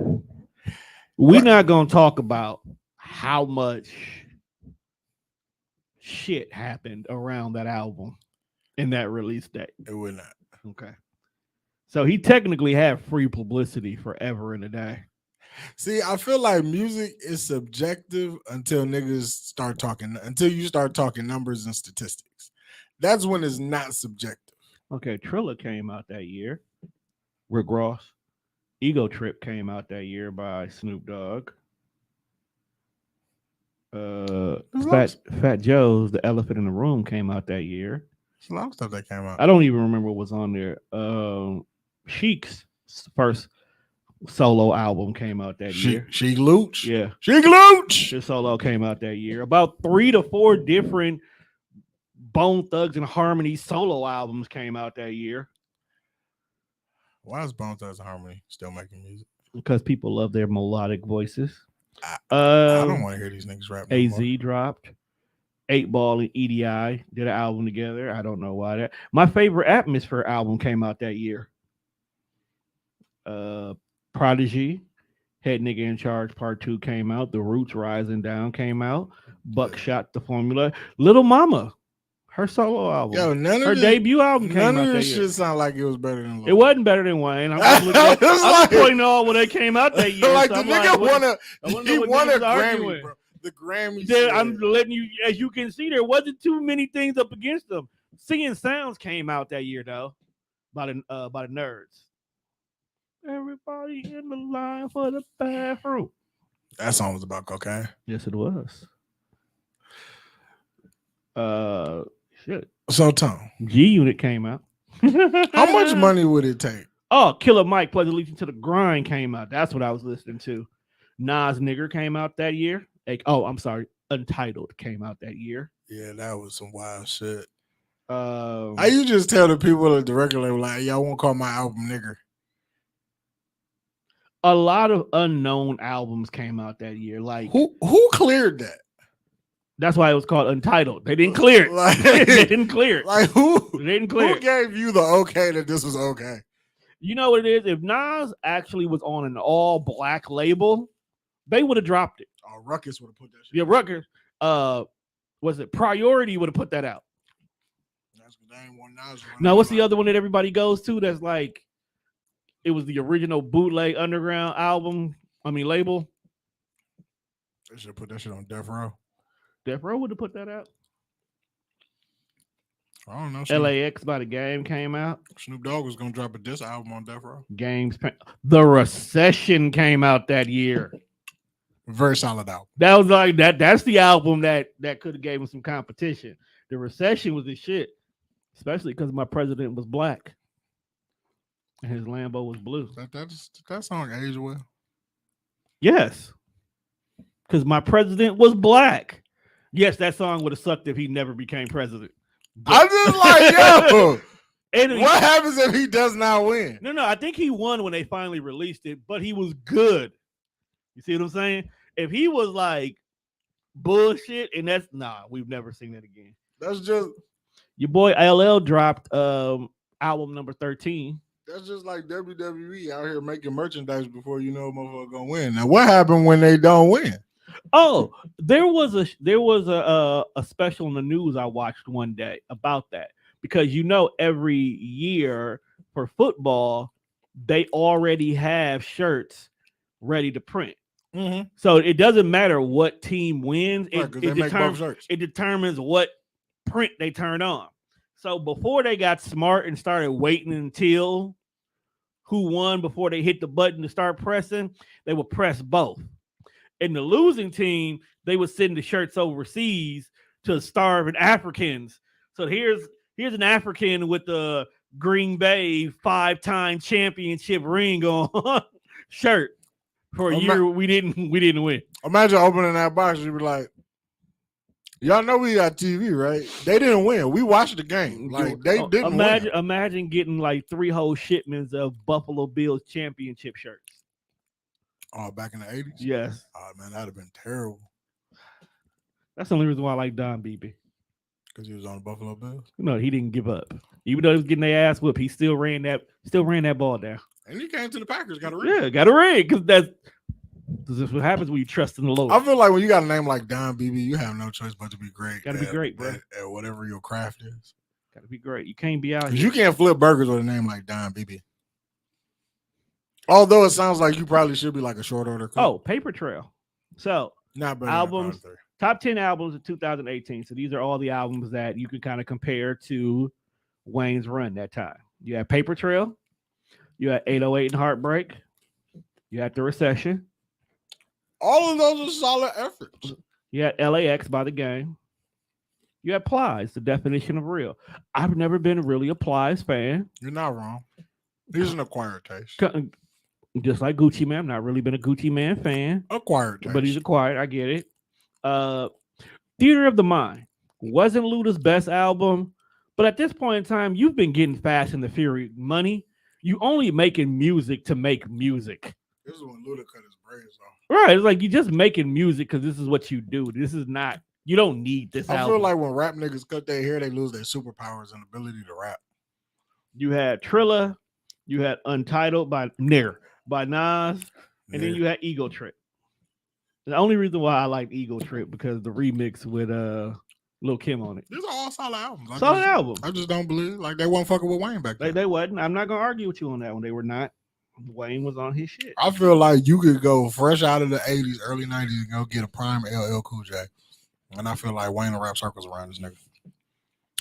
we're not gonna talk about how much shit happened around that album in that release date. It would not. Okay. So he technically had free publicity forever in a day. See, I feel like music is subjective until niggas start talking, until you start talking numbers and statistics. That's when it's not subjective. Okay, Trilla came out that year. Rick Ross. Ego Trip came out that year by Snoop Dogg. Fat Joe's The Elephant in the Room came out that year. There's a lot of stuff that came out. I don't even remember what was on there. Sheik's first solo album came out that year. Sheek Louch? Yeah. Sheek Louch! His solo came out that year. About 3 to 4 different Bone Thugs and Harmony solo albums came out that year. Why is Bone Thugs and Harmony still making music? Because people love their melodic voices. I don't want to hear these niggas rap. AZ dropped. 8 Ball and EDI did an album together. I don't know why that. My favorite Atmosphere album came out that year. Prodigy, Head Nigga in Charge Part 2 came out. The Roots Rising Down came out. Buckshot The Formula. Little Mama, her solo album. Yo, her debut album came out None of that this year. shit sound like it was better than Lil It wasn't better than Wayne. I was pointing all when they came out that year. Like, so the I'm nigga won a Grammy, arguing. bro. The Grammy. I'm letting you, as you can see, there wasn't too many things up against them. Singing Sounds came out that year though, by the Nerds. Everybody in the line for the bathroom. That song was about cocaine. Yes, it was. Shit. So Tom, G Unit came out. How much money would it take? Oh, Killer Mike Pleasure Leading to the Grind came out. That's what I was listening to. Nas Nigger came out that year. I'm sorry. Untitled came out that year. Yeah, that was some wild shit. How you just tell the people at the record label, like, y'all won't call my album nigger? A lot of unknown albums came out that year. Like, who cleared that? That's why it was called Untitled. They didn't clear it. Like, they didn't clear it. Like, who? They didn't clear Who gave you the okay that this was okay? You know what it is? If Nas actually was on an all black label, they would have dropped it. Oh, Ruckus would have put that shit. Yeah, Ruckus. Was it Priority would have put that out? That's what they ain't want Nas. Now, what's the other one that everybody goes to? That's like, it was the original bootleg underground label. They should put that shit on Death Row. Death Row would have put that out. I don't know. LAX by the Game came out. Snoop Dogg was gonna drop a diss album on Death Row. The Recession came out that year. Very solid album. That was like that. That's the album that could have gave him some competition. The Recession was the shit, especially because my president was black and his Lambo was blue. That song aged well. Yes, because my president was black. Yes, that song would have sucked if he never became president. I'm just like, yo. And What happens if he does not win? No, I think he won when they finally released it, but he was good. You see what I'm saying? If he was like bullshit, and we've never seen that again. That's just your boy LL dropped album number 13. That's just like WWE out here making merchandise before you know a motherfucker gonna win. Now, what happened when they don't win? Oh, there was a special in the news I watched one day about that, because every year for football they already have shirts ready to print. Mm-hmm. So it doesn't matter what team wins. Right, It determines what print they turn on. So before they got smart and started waiting until who won before they hit the button to start pressing, they would press both. In the losing team, they would send the shirts overseas to starving Africans. So here's an African with the Green Bay 5-time championship ring on shirt for a year we didn't win. Imagine opening that box, you'd be like, y'all know we got TV, right? They didn't win. We watched the game. Like they didn't win. Imagine getting like 3 whole shipments of Buffalo Bills championship shirts. Oh, back in the 80s? Yes. Oh man, that'd have been terrible. That's the only reason why I like Don Beebe. Because he was on the Buffalo Bills? No, he didn't give up. Even though he was getting their ass whooped, he still ran that ball down. And he came to the Packers, got a ring. Yeah, got a ring. Because that's what happens when you trust in the Lord. I feel like when you got a name like Don Beebe, you have no choice but to be great. Got to be great, bro. At whatever your craft is. Got to be great. You can't be out here. You can't flip burgers with a name like Don Beebe. Although it sounds like you probably should be like a short order cook. Oh, Paper Trail. So, not better albums, top 10 albums of 2018. So these are all the albums that you can kind of compare to Wayne's run that time. You had Paper Trail. You had 808 and Heartbreak. You had The Recession. All of those are solid efforts. You had LAX by the Game. You had Plies, the definition of real. I've never been really a Plies fan. You're not wrong. He's an acquired taste. Just like Gucci Man. I've not really been a Gucci Man fan. Acquired taste. But he's acquired. I get it. Theater of the Mind wasn't Luda's best album, but at this point in time, you've been getting Fast and the Fury money. You only making music to make music. This is when Luda cut his braids off. Right. It's like you're just making music because this is what you do. This is not, you don't need this album. I feel like when rap niggas cut their hair, they lose their superpowers and ability to rap. You had Trilla, you had Untitled by Nas, and then you had Ego Trip. The only reason why I like Ego Trip because the remix with Lil Kim on it. These are all solid albums. I just don't believe like they weren't fucking with Wayne back then. They wasn't. I'm not gonna argue with you on that one. They were not. Wayne was on his shit. I feel like you could go fresh out of the 80s, early 90s, and go get a prime LL Cool J. And I feel like Wayne will wrap circles around this nigga.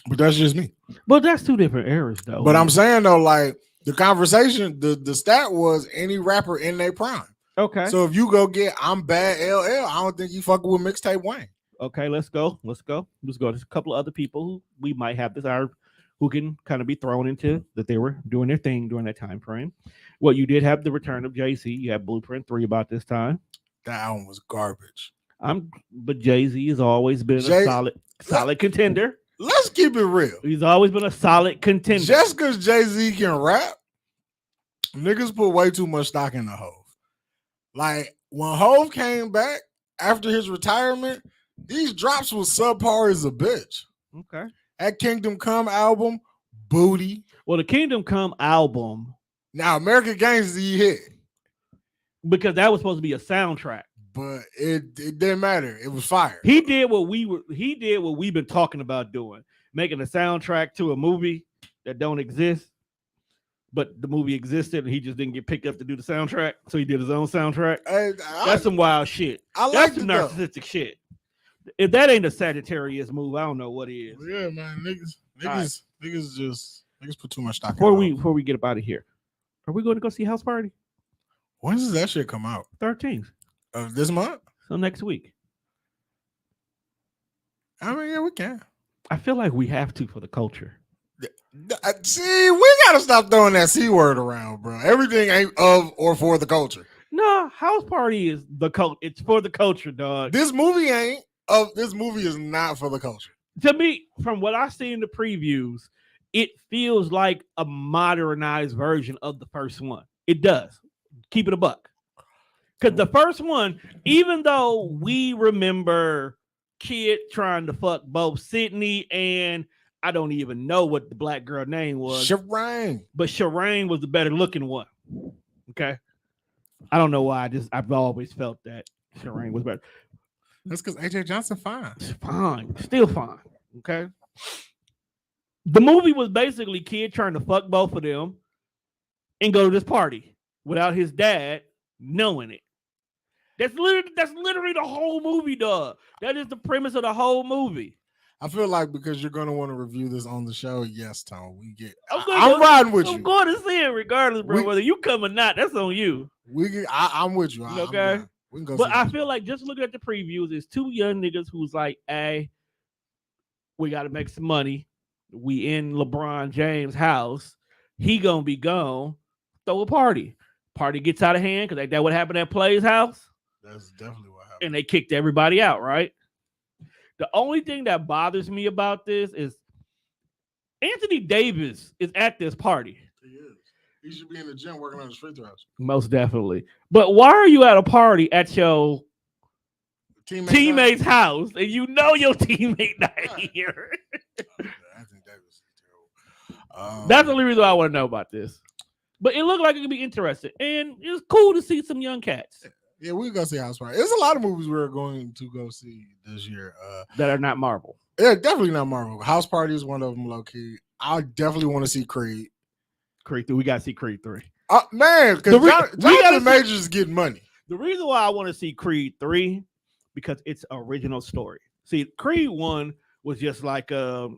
But that's just me. But that's two different eras, though. But I'm saying, though, like, the conversation, the stat was any rapper in their prime. Okay. So if you go get I'm Bad LL, I don't think you fucking with mixtape Wayne. Okay, let's go. There's a couple of other people who we might have this hour who can kind of be thrown into that they were doing their thing during that time frame. Well, you did have the return of Jay-Z. You had Blueprint 3 about this time. That album was garbage. But Jay-Z has always been a solid contender. Let's keep it real. He's always been a solid contender. Just because Jay-Z can rap, niggas put way too much stock in the Hove. Like, when Hove came back after his retirement, these drops was subpar as a bitch. Okay. That Kingdom Come album, booty. Well, the Kingdom Come album. Now, American Gangster he hit. Because that was supposed to be a soundtrack. But it didn't matter. It was fire. He did what we've been talking about doing. Making a soundtrack to a movie that don't exist. But the movie existed and he just didn't get picked up to do the soundtrack. So he did his own soundtrack. That's some wild shit. That's some narcissistic shit. If that ain't a Sagittarius move, I don't know what is. Yeah, man. Niggas put too much stock. Before we get up out of here, are we going to go see House Party? When does that shit come out? 13th Of this month? So next week. I mean, yeah, we can. I feel like we have to for the culture. See, we gotta stop throwing that C word around, bro. Everything ain't of or for the culture. No, House Party is the culture. It's for the culture, dog. This movie ain't of. This movie is not for the culture. To me, from what I see in the previews, it feels like a modernized version of the first one. It does. Keep it a buck. Because the first one, even though we remember Kid trying to fuck both Sydney and I don't even know what the black girl name was. Shireen. But Shireen was the better looking one. Okay. I don't know why. I've always felt that Shireen was better. That's because AJ Johnson fine. Fine. Still fine. Okay. The movie was basically Kid trying to fuck both of them and go to this party without his dad knowing it. That's literally the whole movie, dog. That is the premise of the whole movie. I feel like because you're going to want to review this on the show, yes, Tom. I'm riding with you. I'm going to see it regardless, bro. Whether you come or not, that's on you. I'm with you. Okay. We can go. But I feel like just looking at the previews, it's two young niggas who's like, hey, we got to make some money. We in LeBron James' house. He gonna be gone. Throw a party. Party gets out of hand because that what happened at Play's house. That's definitely what happened. And they kicked everybody out, right? The only thing that bothers me about this is Anthony Davis is at this party. He is. He should be in the gym working on his free throws. Most definitely. But why are you at a party at your teammate's house and you know your teammate not here? Anthony Davis is terrible. That's the only reason I want to know about this. But it looked like it could be interesting. And it's cool to see some young cats. Yeah, we can go see House Party. There's a lot of movies we're going to go see this year. That are not Marvel. Yeah, definitely not Marvel. House Party is one of them, low key. I definitely want to see Creed. Creed 3. We got to see Creed 3. Man, because Jonathan Majors is getting money. The reason why I want to see Creed 3, because it's original story. See, Creed 1 was just like a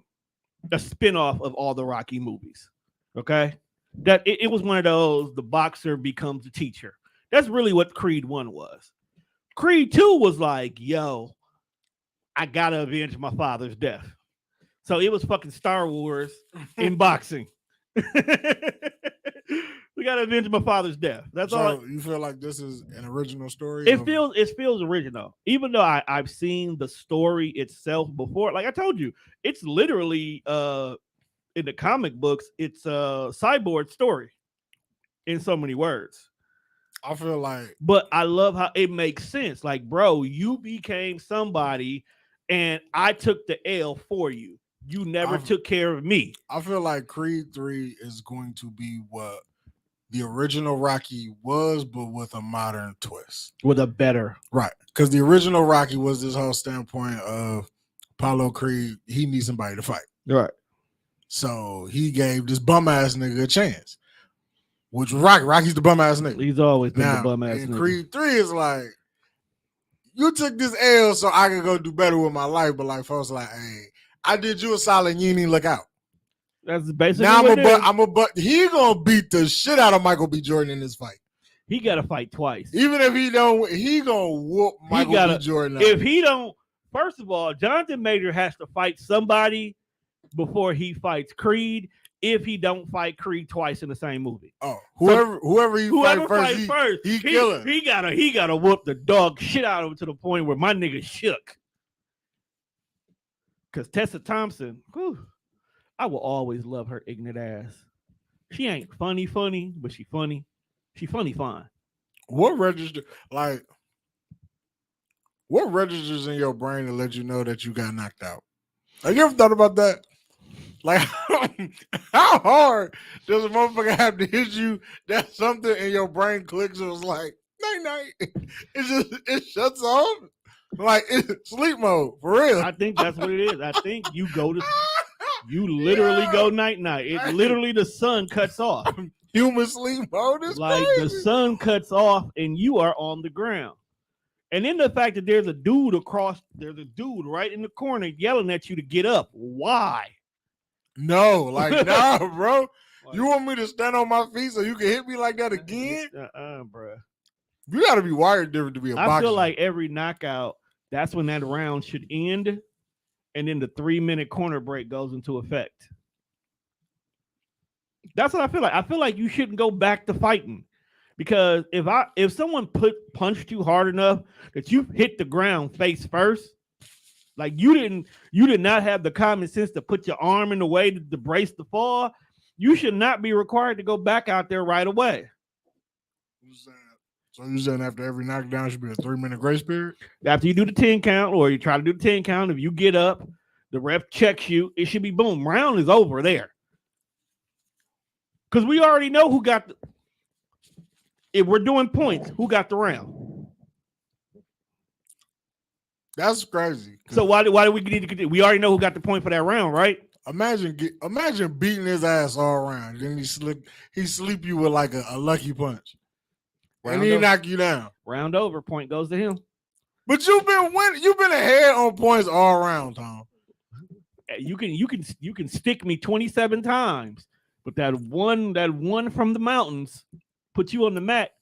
spinoff of all the Rocky movies. Okay? That it was one of those, the boxer becomes a teacher. That's really what Creed 1 was. Creed 2 was like, yo, I gotta avenge my father's death. So it was fucking Star Wars in boxing. We gotta avenge my father's death. That's all. You feel like this is an original story? It feels original. Even though I've seen the story itself before. Like I told you, it's literally in the comic books, it's a Cyborg story in so many words. I feel like, but I love how it makes sense. Like, bro, you became somebody and I took the L for you. You never took care of me. I feel like Creed 3 is going to be what the original Rocky was, but with a modern twist. With a better. Right. Because the original Rocky was this whole standpoint of Apollo Creed, he needs somebody to fight. Right. So he gave this bum ass nigga a chance. Which Rocky. Rocky's the bum ass nigga. He's always been the bum ass nigga. Creed 3 is like, you took this L so I could go do better with my life, but like folks like, hey, I did you a solid and you didn't look out. That's basically now he gonna beat the shit out of Michael B. Jordan in this fight. He gotta fight twice. Even if he don't, he gonna whoop Michael B. Jordan out. If he don't, first of all, Jonathan Major has to fight somebody before he fights Creed. If he don't fight Creed twice in the same movie. Oh, whoever he fights first, he kill him. He gotta whoop the dog shit out of him to the point where my nigga shook. Cause Tessa Thompson, I will always love her ignorant ass. She ain't funny, but she funny. She funny fine. What registers in your brain to let you know that you got knocked out? Have you ever thought about that? Like, how hard does a motherfucker have to hit you that something in your brain clicks and it's like, night. It shuts off. Like, it's sleep mode, for real. I think that's what it is. I think you literally go night. It literally, the sun cuts off. Human sleep mode is like crazy. The sun cuts off and you are on the ground. And then the fact that there's a dude right in the corner yelling at you to get up. Why? No, like nah, bro. You want me to stand on my feet so you can hit me like that again? Bro. You got to be wired different to be a boxer. I feel like every knockout, that's when that round should end, and then the 3-minute corner break goes into effect. That's what I feel like. I feel like you shouldn't go back to fighting, because if someone punched you hard enough that you hit the ground face first, like you did not have the common sense to put your arm in the way to brace the fall, you should not be required to go back out there right away. So you're saying after every knockdown should be a 3-minute grace period? After you do the 10 count, or you try to do the 10 count, if you get up, the ref checks you, it should be boom. Round is over there. Because we already know who got if we're doing points, who got the round. That's crazy. So why do we need to continue? We already know who got the point for that round, right? Imagine beating his ass all around. Then he sleep you with like a lucky punch. And he knock you down. Round over, point goes to him. But you've been winning. You've been ahead on points all around, Tom. You can stick me 27 times, but that one from the mountains put you on the mat.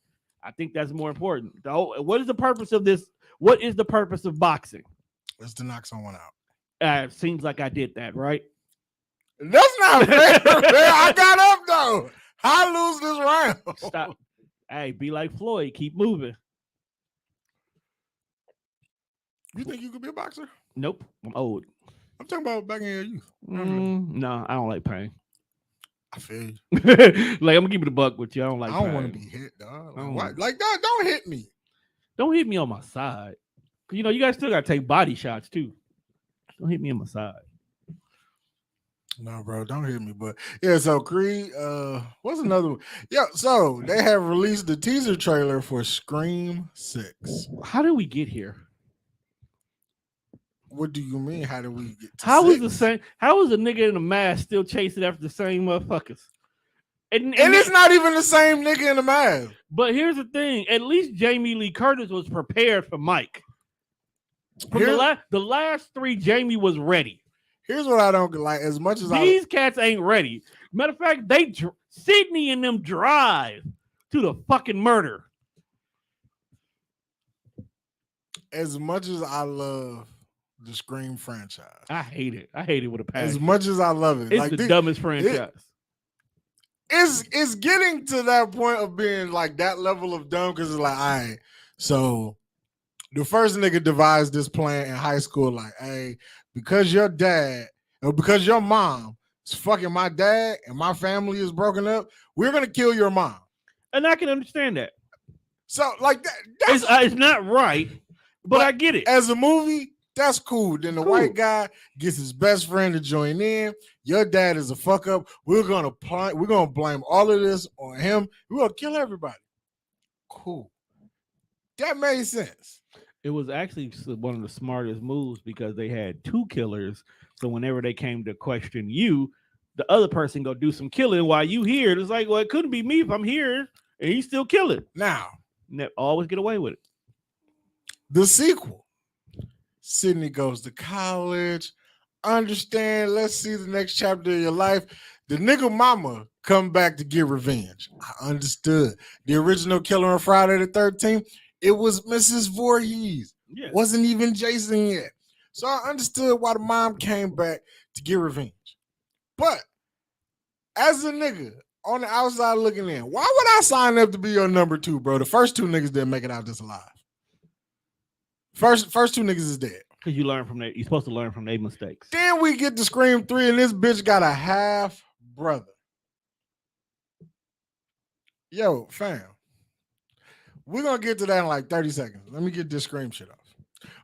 I think that's more important. What is the purpose of this? What is the purpose of boxing? It's to knock someone out. It seems like I did that, right? That's not fair. I got up though. I lose this round. Stop. Hey, be like Floyd. Keep moving. You think you could be a boxer? Nope. I'm old. I'm talking about back in your youth. No, I don't like pain. I feel you. Like, I'm gonna give it a buck with you. I don't like. I don't want to be hit, dog. Like that. Don't hit me. Don't hit me on my side. You know, you guys still gotta take body shots too. Don't hit me on my side. No, bro, don't hit me. But yeah, so Creed, what's another one? Yeah, so they have released the teaser trailer for Scream 6. How did we get here? What do you mean? How did we get to How 6? was the same? How was a nigga in a mask still chasing after the same motherfuckers? And it's not even the same nigga in the mask. But here's the thing: at least Jamie Lee Curtis was prepared for Mike. From the last 3, Jamie was ready. Here's what I don't like. As much as these cats ain't ready. Matter of fact, Sydney and them drive to the fucking murder. As much as I love the Scream franchise, I hate it. I hate it with a passion. As much as I love it, it's like the dumbest franchise. It's getting to that point of being like that level of dumb because it's like, all right, so the first nigga devised this plan in high school, like, hey, because your dad or because your mom is fucking my dad and my family is broken up, we're gonna kill your mom. And I can understand that. So, like it's not right, but I get it. As a movie, that's cool. Then the white guy gets his best friend to join in. Your dad is a fuck up. We're gonna blame all of this on him. We're gonna kill everybody. Cool. That made sense. It was actually one of the smartest moves because they had 2 killers. So whenever they came to question you, the other person go do some killing while you here. It's like, well, it couldn't be me if I'm here and he's still killing. Now, always get away with it. The sequel. Sydney goes to college. Understand. Let's see the next chapter of your life. The nigga mama come back to get revenge. I understood. The original killer on Friday the 13th. It was Mrs. Voorhees. Yeah. Wasn't even Jason yet. So I understood why the mom came back to get revenge. But as a nigga on the outside looking in, why would I sign up to be your number 2, bro? The first 2 niggas didn't make it out this alive. First 2 niggas is dead. Because you learn from that. You're supposed to learn from their mistakes. Then we get to Scream 3 and this bitch got a half brother. Yo, fam. We're going to get to that in like 30 seconds. Let me get this Scream shit off.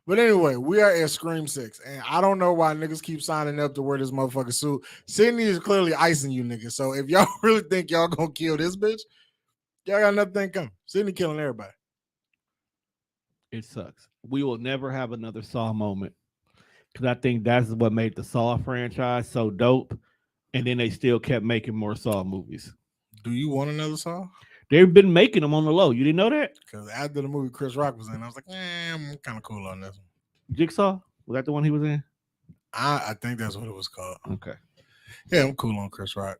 But anyway, we are at Scream 6. And I don't know why niggas keep signing up to wear this motherfucking suit. Sydney is clearly icing you niggas. So if y'all really think y'all going to kill this bitch, y'all got nothing coming. Sydney killing everybody. It sucks. We will never have another Saw moment. Because I think that's what made the Saw franchise so dope. And then they still kept making more Saw movies. Do you want another Saw? They've been making them on the low. You didn't know that? Because after the movie Chris Rock was in, I was like, I'm kind of cool on this one. Jigsaw? Was that the one he was in? I think that's what it was called. Okay. Yeah, I'm cool on Chris Rock.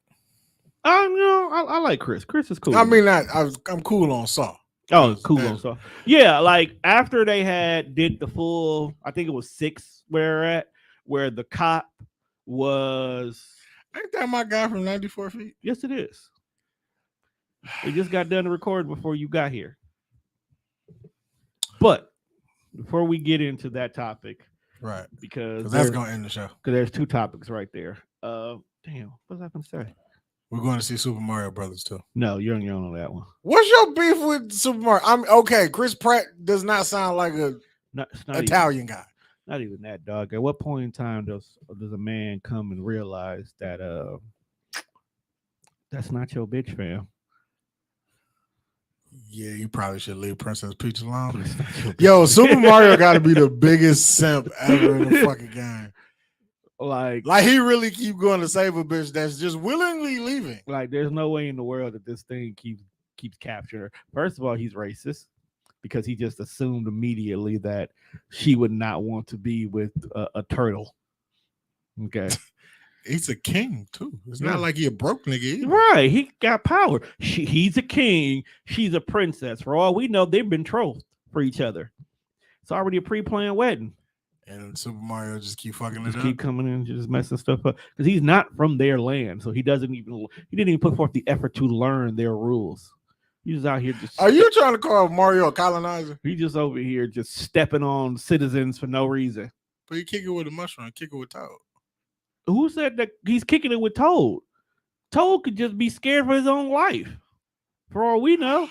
I like Chris. Chris is cool. I mean, I'm cool on Saw. Oh, cool on Saw. Yeah, like after they did the full, I think it was 6 where the cop was. Ain't that my guy from 94 Feet? Yes, it is. We just got done recording before you got here. But before we get into that topic, right? Because that's gonna end the show. Because there's 2 topics right there. Damn, what was I gonna say? We're going to see Super Mario Brothers too. No, you're on that one. What's your beef with Super Mario? I'm okay. Chris Pratt does not sound like a Italian guy. Not even that, dog. At what point in time does a man come and realize that that's not your bitch, fam? Yeah, you probably should leave Princess Peach alone. Yo, Super Mario got to be the biggest simp ever in the fucking game. Like he really keep going to save a bitch that's just willingly leaving. Like, there's no way in the world that this thing keeps capturing her. First of all, he's racist because he just assumed immediately that she would not want to be with a turtle. Okay. He's a king too. It's not like he a broke nigga either. Right. He got power. He's a king. She's a princess. For all we know, they've been betrothed for each other. It's already a pre-planned wedding. And Super Mario just keep fucking it up. Keep coming in, just messing stuff up. Because he's not from their land. So he didn't even put forth the effort to learn their rules. He's just out here just. Are you trying to call Mario a colonizer? He's just over here just stepping on citizens for no reason. But he kick it with a mushroom, kick it with Toad. Who said that he's kicking it with Toad? Toad could just be scared for his own life. For all we know.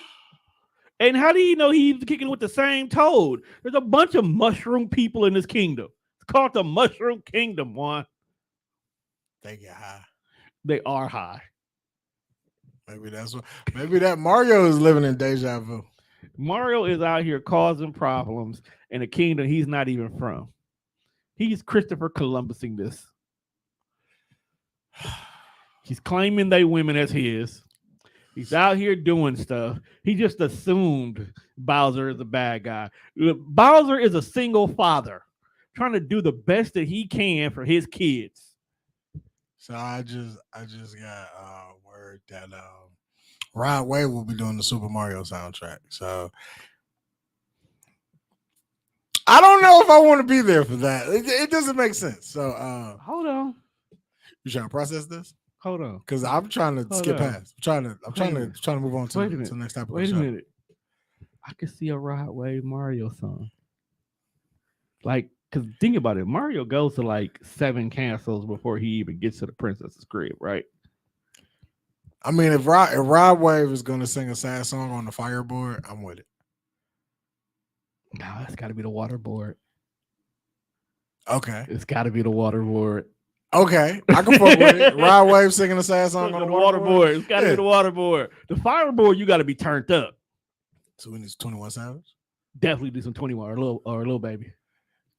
And how do you know he's kicking with the same Toad? There's a bunch of mushroom people in this kingdom. It's called the Mushroom Kingdom, Juan. They get high. They are high. Maybe that's what. Maybe that Mario is living in deja vu. Mario is out here causing problems in a kingdom he's not even from. He's Christopher Columbusing this. He's claiming they women as his. He's out here doing stuff. He just assumed Bowser is a bad guy. Bowser is a single father trying to do the best that he can for his kids. So I just got word that Rod Wave will be doing the Super Mario soundtrack. So I don't know if I want to be there for that. It doesn't make sense. So hold on. You trying to process this? Hold on, because I'm trying to skip past. I'm trying to move on to the next topic. Wait a minute. I could see a Rod Wave Mario song. Like, because think about it, Mario goes to like 7 castles before he even gets to the princess's crib, right? I mean, if Rod Wave is going to sing a sad song on the fireboard, I'm with it. No, it's got to be the waterboard. Okay, it's got to be the waterboard. Okay, I can fuck with it. Rod Wave singing a sad song on the waterboard. It's got to be the waterboard. The fireboard, you got to be turned up. So we need 21 Savage? Definitely do some 21 or Lil Baby.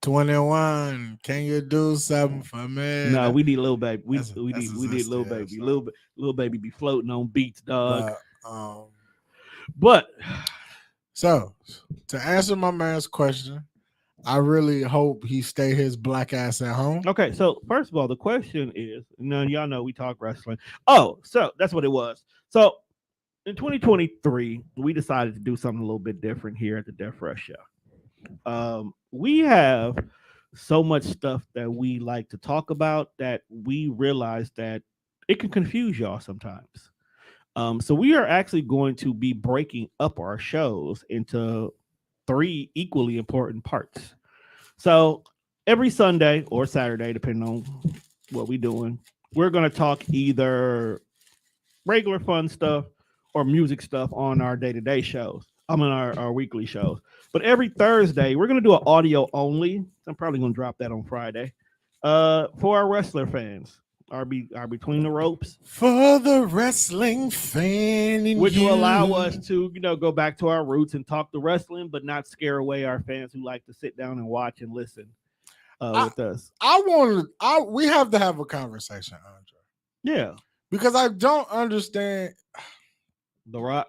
21, can you do something for me? No, we need Lil Baby. We need Lil Baby. Lil Baby be floating on beats, dog. But so to answer my man's question, I really hope he stay his black ass at home. Okay, so first of all, the question is, y'all know we talk wrestling. Oh, so that's what it was. So in 2023, we decided to do something a little bit different here at the Death Fresh Show. We have so much stuff that we like to talk about that we realize that it can confuse y'all sometimes. So we are actually going to be breaking up our shows into 3 equally important parts. So every Sunday or Saturday, depending on what we're doing, we're going to talk either regular fun stuff or music stuff on our day-to-day shows. Our weekly shows. But every Thursday, we're going to do an audio only. I'm probably going to drop that on Friday for our wrestler fans. Our Between the Ropes. For the wrestling fan. Which will allow us to, go back to our roots and talk the wrestling, but not scare away our fans who like to sit down and watch and listen with us. We have to have a conversation, Andre. Yeah. Because I don't understand. The Rock.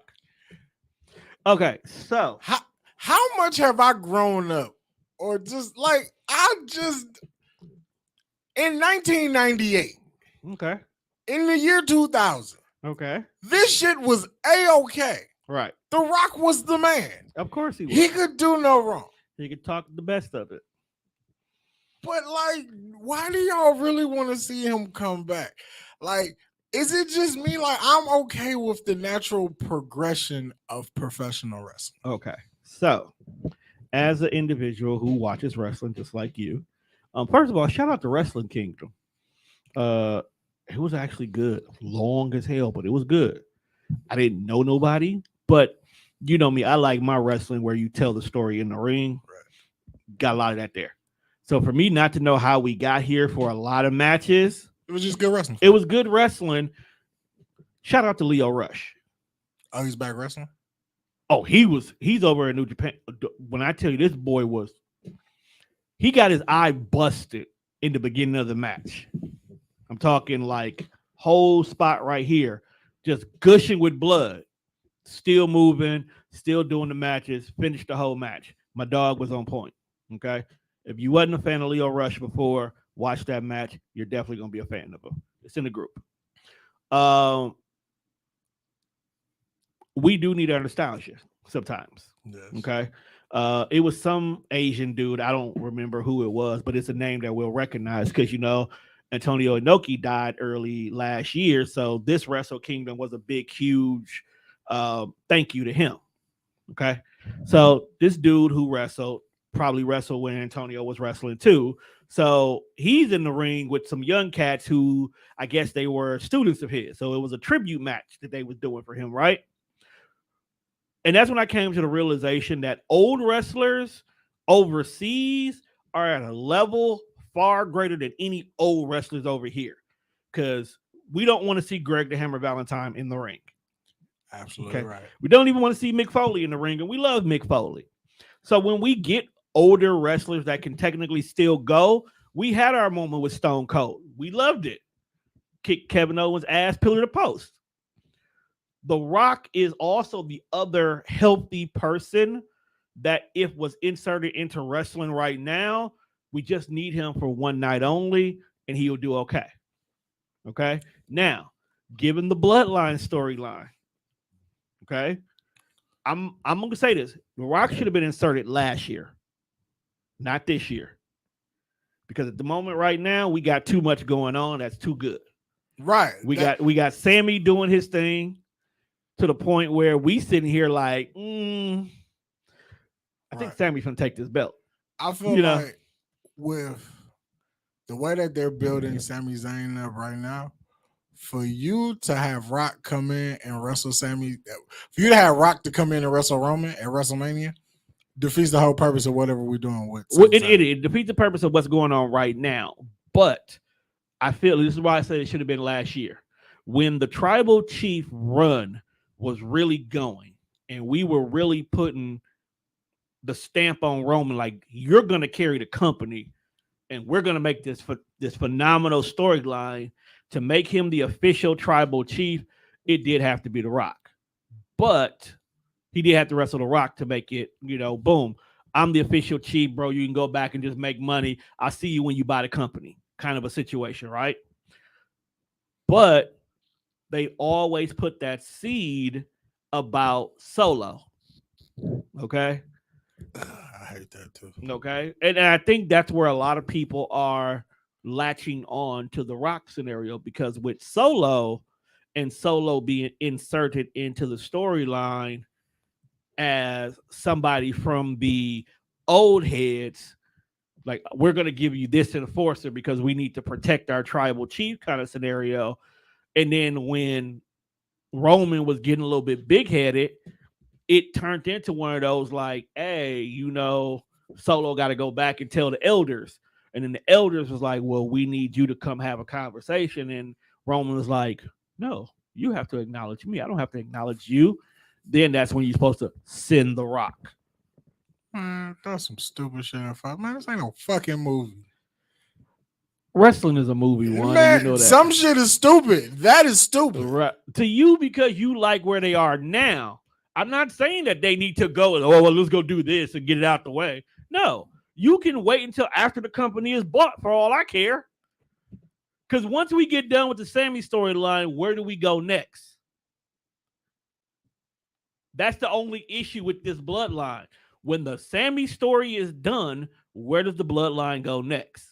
Okay, so. How much have I grown up? Or just like, in 1998. Okay. In the year 2000, Okay. this shit was A-okay. Right. The Rock was the man. Of course he was. He could do no wrong. He could talk the best of it. But like, why do y'all really want to see him come back? Like, is it just me? Like, I'm okay with the natural progression of professional wrestling. Okay. So, as an individual who watches wrestling just like you, first of all, shout out to Wrestling Kingdom. It was actually good. Long as hell, but it was good. I didn't know nobody, but you know me, I like my wrestling where you tell the story in the ring. Right. Got a lot of that there. So for me not to know how we got here for a lot of matches, It was just good wrestling. it was good wrestling. Shout out to Leo Rush. Oh, he's back wrestling? Oh, he's over in New Japan. When I tell you this boy he got his eye busted in the beginning of the match. I'm talking like whole spot right here, just gushing with blood, still moving, still doing the matches, finished the whole match. My dog was on point. Okay. If you wasn't a fan of Leo Rush before, watch that match. You're definitely going to be a fan of him. It's in the group. We do need our nostalgia sometimes. Yes. Okay. It was some Asian dude. I don't remember who it was, but it's a name that we'll recognize because, you know, Antonio Inoki died early last year. So this Wrestle Kingdom was a big, huge thank you to him. Okay. So this dude who wrestled probably wrestled when Antonio was wrestling too. So he's in the ring with some young cats who I guess they were students of his. So it was a tribute match that they was doing for him, right? And that's when I came to the realization that old wrestlers overseas are at a level far greater than any old wrestlers over here. Because we don't want to see Greg the Hammer Valentine in the ring. Absolutely right. We don't even want to see Mick Foley in the ring, and we love Mick Foley. So when we get older wrestlers that can technically still go, we had our moment with Stone Cold. We loved it. Kicked Kevin Owens' ass pillar to post. The Rock is also the other healthy person that if was inserted into wrestling right now, we just need him for one night only, and he'll do okay. Okay? Now, given the Bloodline storyline, okay, I'm going to say this. The Rock should have been inserted last year, not this year. Because at the moment right now, we got too much going on. That's too good. Right. We got Sammy doing his thing to the point where we sitting here like, I think Sammy's going to take this belt. I feel like with the way that they're building Sami Zayn up right now, for you to have Rock come in and wrestle Sammy, for you to have Rock to come in and wrestle Roman at WrestleMania, defeats the whole purpose of whatever we're doing with. It defeats the purpose of what's going on right now. But I feel this is why I said it should have been last year when the Tribal Chief run was really going, and we were really putting the stamp on Roman, like you're going to carry the company, and we're going to make this phenomenal storyline to make him the official Tribal Chief. It did have to be The Rock, but he did have to wrestle The Rock to make it, boom. I'm the official chief, bro. You can go back and just make money. I'll see you when you buy the company, kind of a situation, right? But they always put that seed about Solo. Okay. I hate that too. Okay. And I think that's where a lot of people are latching on to the Rock scenario, because with Solo and Solo being inserted into the storyline as somebody from the old heads, like we're going to give you this enforcer because we need to protect our tribal chief kind of scenario. And then when Roman was getting a little bit big-headed, it turned into one of those like, hey, Solo got to go back and tell the elders. And then the elders was like, well, we need you to come have a conversation. And Roman was like, no, you have to acknowledge me. I don't have to acknowledge you. Then that's when you're supposed to send The Rock. Man, that's some stupid shit. Man, this ain't no fucking movie. Wrestling is a movie, one. Man, you know that. Some shit is stupid. That is stupid. Right. To you, because you like where they are now. I'm not saying that they need to go, let's go do this and get it out the way. No, you can wait until after the company is bought for all I care. Because once we get done with the Sammy storyline, where do we go next? That's the only issue with this bloodline. When the Sammy story is done, where does the bloodline go next?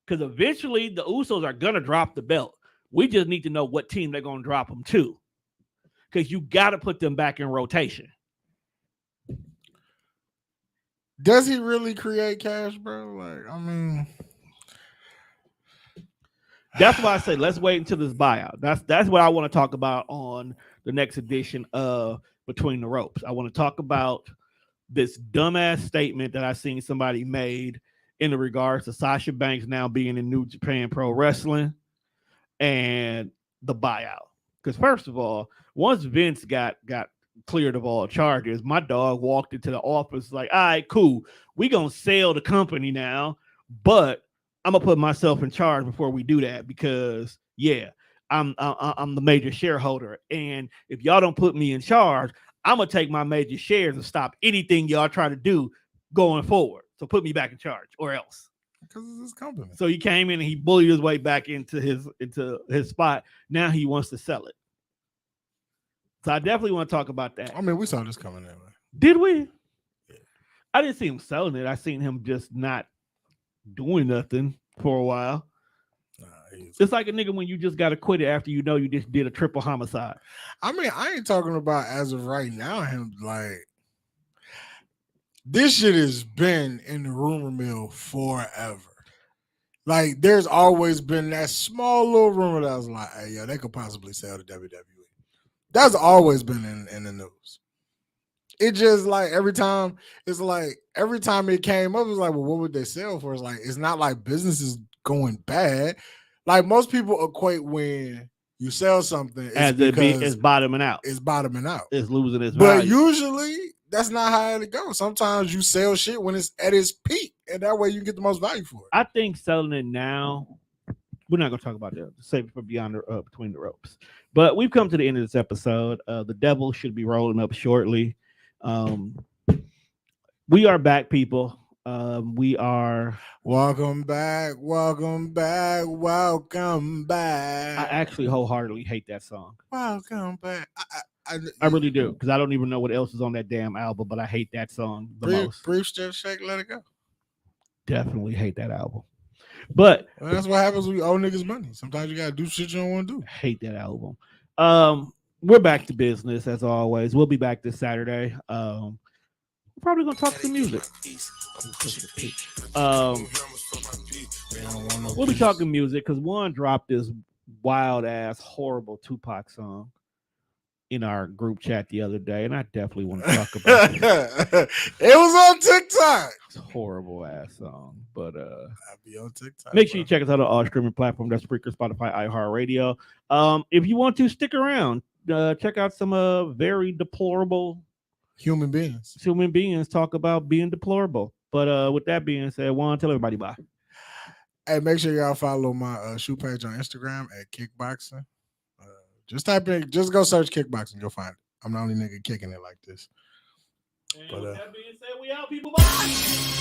Because eventually the Usos are going to drop the belt. We just need to know what team they're going to drop them to. Because you got to put them back in rotation. Does he really create cash, bro? Like, I mean, that's why I say let's wait until this buyout. That's what I want to talk about on the next edition of Between the Ropes. I want to talk about this dumbass statement that I seen somebody made in regards to Sasha Banks now being in New Japan Pro Wrestling and the buyout. Because first of all, once Vince got cleared of all charges, my dog walked into the office like, all right, cool. We gonna sell the company now, but I'm gonna put myself in charge before we do that because I'm the major shareholder. And if y'all don't put me in charge, I'm gonna take my major shares and stop anything y'all try to do going forward. So put me back in charge or else. Because it's his company. So he came in and he bullied his way back into his spot. Now he wants to sell it. So I definitely want to talk about that. I mean, we saw this coming anyway. Did we? Yeah. I didn't see him selling it. I seen him just not doing nothing for a while. It's like a nigga when you just got to quit it after you know you just did a triple homicide. I mean, I ain't talking about as of right now him like this shit has been in the rumor mill forever. Like, there's always been that small little rumor that was like, hey, yeah, they could possibly sell to WWE. That's always been in the news. It just like every time it came up, it was like, well, what would they sell for? It's like, it's not like business is going bad. Like, most people equate when you sell something it's bottoming out. It's bottoming out. It's losing its value. But value. usually that's not how it goes. Sometimes you sell shit when it's at its peak, and that way you get the most value for it. I think selling it now, we're not going to talk about that. Save it for beyond Between the Ropes. But we've come to the end of this episode. The devil should be rolling up shortly. We are back, people. We are. Welcome back. I actually wholeheartedly hate that song. Welcome back. I really do, because I don't even know what else is on that damn album, but I hate that song the most. Brief Step Shake, Let It Go. Definitely hate that album. But that's what happens when you owe niggas money. Sometimes you gotta do shit you don't want to do. Hate that album. We're back to business as always. We'll be back this Saturday. We're probably gonna talk some music. We'll be talking music because one dropped this wild ass horrible Tupac song in our group chat the other day, and I definitely want to talk about it. It was on TikTok. It's a horrible ass song, but I'll be on TikTok. Make sure you check us out on all streaming platforms. That's Spreaker, Spotify, iHeartRadio. If you want to stick around, check out some very deplorable human beings talk about being deplorable. But with that being said, Juan, tell everybody bye. Hey, make sure y'all follow my shoe page on Instagram at Kickboxing. Just go search Kickboxing, you'll find it. I'm the only nigga kicking it like this. And with that being said, we out, people. Bye.